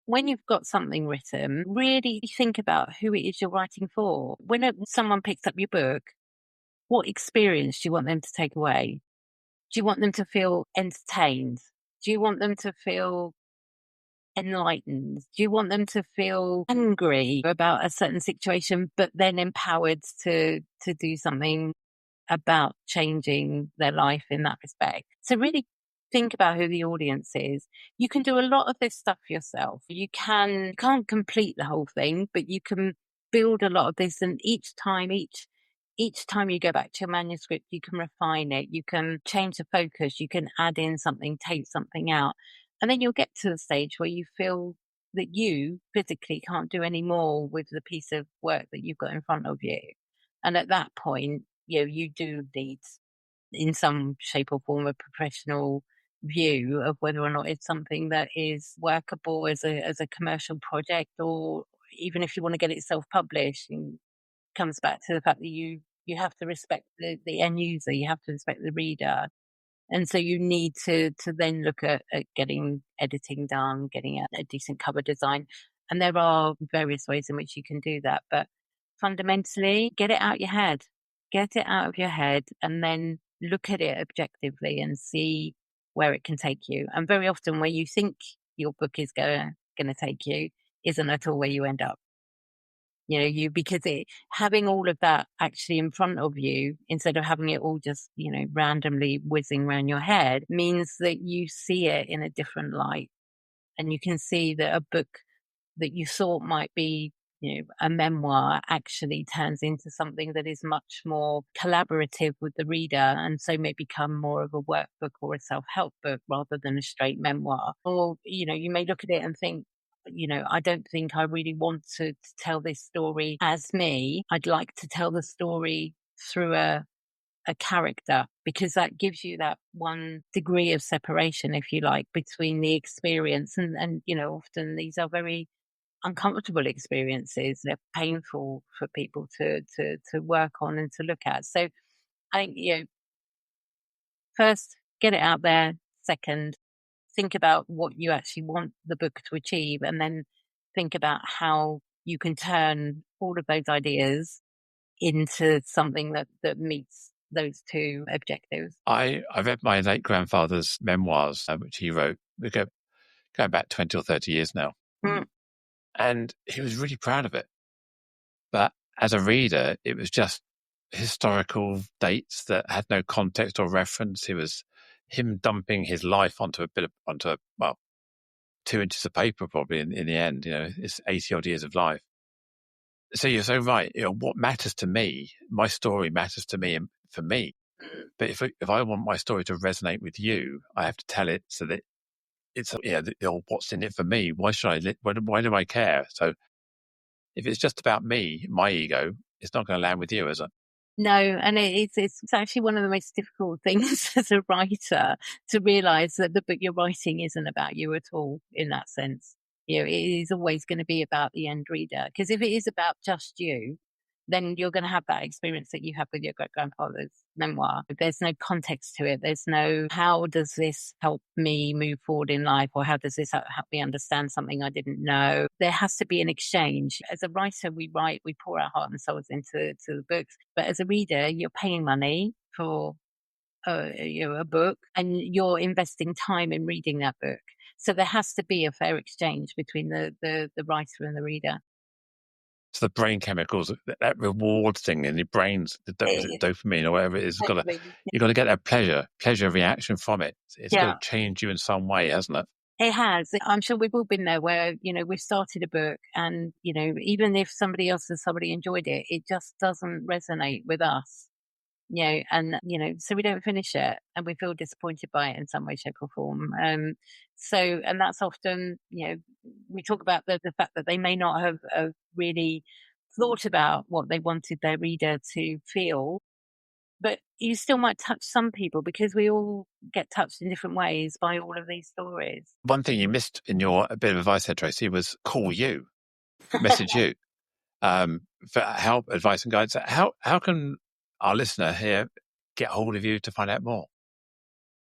when you've got something written, really think about who it is you're writing for. When someone picks up your book, what experience do you want them to take away? Do you want them to feel entertained? Do you want them to feel enlightened? Do you want them to feel angry about a certain situation, but then empowered to do something about changing their life in that respect? So really think about who the audience is. You can do a lot of this stuff yourself. You can't complete the whole thing, but you can build a lot of this, and each time you go back to your manuscript, you can refine it, you can change the focus, you can add in something, take something out, and then you'll get to the stage where you feel that you physically can't do any more with the piece of work that you've got in front of you. And at that point, you do need, in some shape or form, a professional view of whether or not it's something that is workable as a commercial project, or even if you want to get it self-published. And comes back to the fact that you have to respect the end user, you have to respect the reader. And so you need to then look at getting editing done, getting a decent cover design. And there are various ways in which you can do that. But fundamentally, get it out your head. Get it out of your head and then look at it objectively and see where it can take you. And very often where you think your book is going to take you isn't at all where you end up. Because having all of that actually in front of you, instead of having it all just, randomly whizzing around your head, means that you see it in a different light. And you can see that a book that you thought might be, a memoir actually turns into something that is much more collaborative with the reader, and so may become more of a workbook or a self-help book rather than a straight memoir. Or, you may look at it and think, I don't think I really want to tell this story as me. I'd like to tell the story through a character, because that gives you that one degree of separation, if you like, between the experience and often these are very uncomfortable experiences. They're painful for people to work on and to look at. So I think, first, get it out there. Second, think about what you actually want the book to achieve, and then think about how you can turn all of those ideas into something that meets those two objectives. I read my late grandfather's memoirs, which he wrote. We go going back 20 or 30 years now. Mm. And he was really proud of it. But as a reader, it was just historical dates that had no context or reference. It was him dumping his life onto 2 inches of paper, probably in the end. It's 80 odd years of life. So you're so right. What matters to me, my story matters to me and for me. But if I want my story to resonate with you, I have to tell it so that it's what's in it for me. Why should I? Why do I care? So if it's just about me, my ego, it's not going to land with you, is it? No, and it's actually one of the most difficult things as a writer to realise that the book you're writing isn't about you at all in that sense. It is always going to be about the end reader, because if it is about just you, then you're going to have that experience that you have with your great-grandfather's memoir. There's no context to it. There's no, how does this help me move forward in life? Or how does this help me understand something I didn't know? There has to be an exchange. As a writer, we write, we pour our heart and souls into the books. But as a reader, you're paying money for a book, and you're investing time in reading that book. So there has to be a fair exchange between the writer and the reader. So the brain chemicals, that reward thing in your brains, the dopamine or whatever it is, you've got to get that pleasure reaction from it. It's got to change you in some way, hasn't it? It has. I'm sure we've all been there where, we've started a book and, even if somebody enjoyed it, it just doesn't resonate with us. So we don't finish it and we feel disappointed by it in some way, shape or form. And that's often, we talk about the fact that they may not have really thought about what they wanted their reader to feel, but you still might touch some people, because we all get touched in different ways by all of these stories. One thing you missed in your bit of advice there, Tracy, was call you, message you for help, advice and guidance. How can our listener here get hold of you to find out more?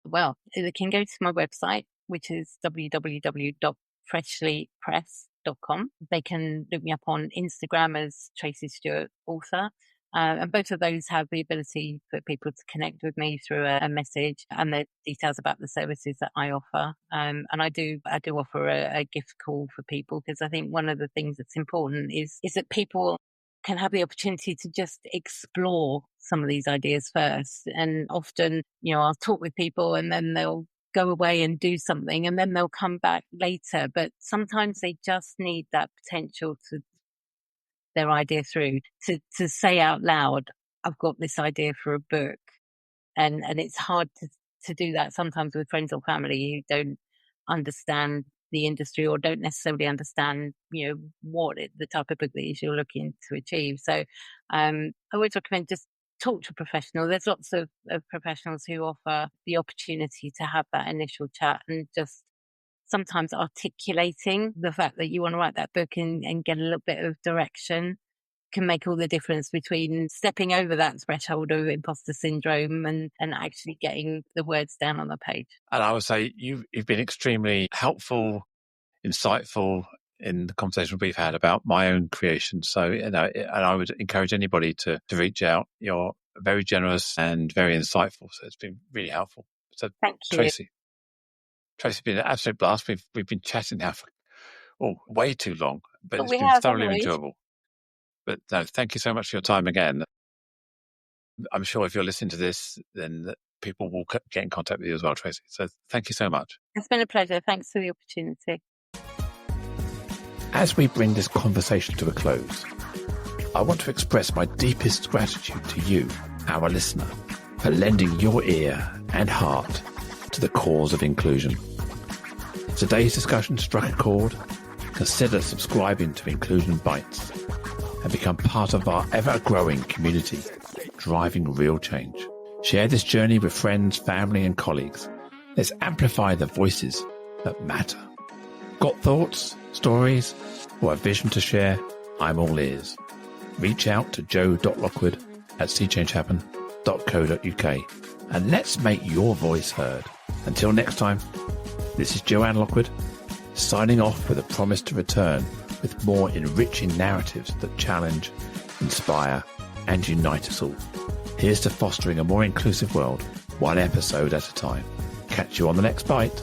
Well, they can go to my website, which is www.freshlypress.com. They can look me up on Instagram as Tracy Stewart Author. And both of those have the ability for people to connect with me through a message and the details about the services that I offer. And I do offer a gift call for people, because I think one of the things that's important is that people can have the opportunity to just explore some of these ideas first. And often, I'll talk with people and then they'll go away and do something and then they'll come back later. But sometimes they just need that potential to their idea through, to say out loud, I've got this idea for a book. And it's hard to do that sometimes with friends or family who don't understand the industry or don't necessarily understand, what the type of book that is you're looking to achieve. So I always recommend just talk to a professional. There's lots of professionals who offer the opportunity to have that initial chat, and just sometimes articulating the fact that you want to write that book and get a little bit of direction can make all the difference between stepping over that threshold of imposter syndrome and actually getting the words down on the page. And I would say you've been extremely helpful, insightful in the conversation we've had about my own creation. So, and I would encourage anybody to reach out. You're very generous and very insightful. So it's been really helpful. So thank you. Tracy's been an absolute blast. We've been chatting now for way too long, but it's been thoroughly enjoyable. But no, thank you so much for your time again. I'm sure if you're listening to this, then people will get in contact with you as well, Tracy. So thank you so much. It's been a pleasure. Thanks for the opportunity. As we bring this conversation to a close, I want to express my deepest gratitude to you, our listener, for lending your ear and heart to the cause of inclusion. If today's discussion struck a chord, consider subscribing to Inclusion Bites and become part of our ever-growing community, driving real change. Share this journey with friends, family, and colleagues. Let's amplify the voices that matter. Got thoughts, stories, or a vision to share? I'm all ears. Reach out to joe.lockwood@seechangehappen.co.uk and let's make your voice heard. Until next time, this is Joanne Lockwood, signing off with a promise to return with more enriching narratives that challenge, inspire, and unite us all. Here's to fostering a more inclusive world, one episode at a time. Catch you on the next bite.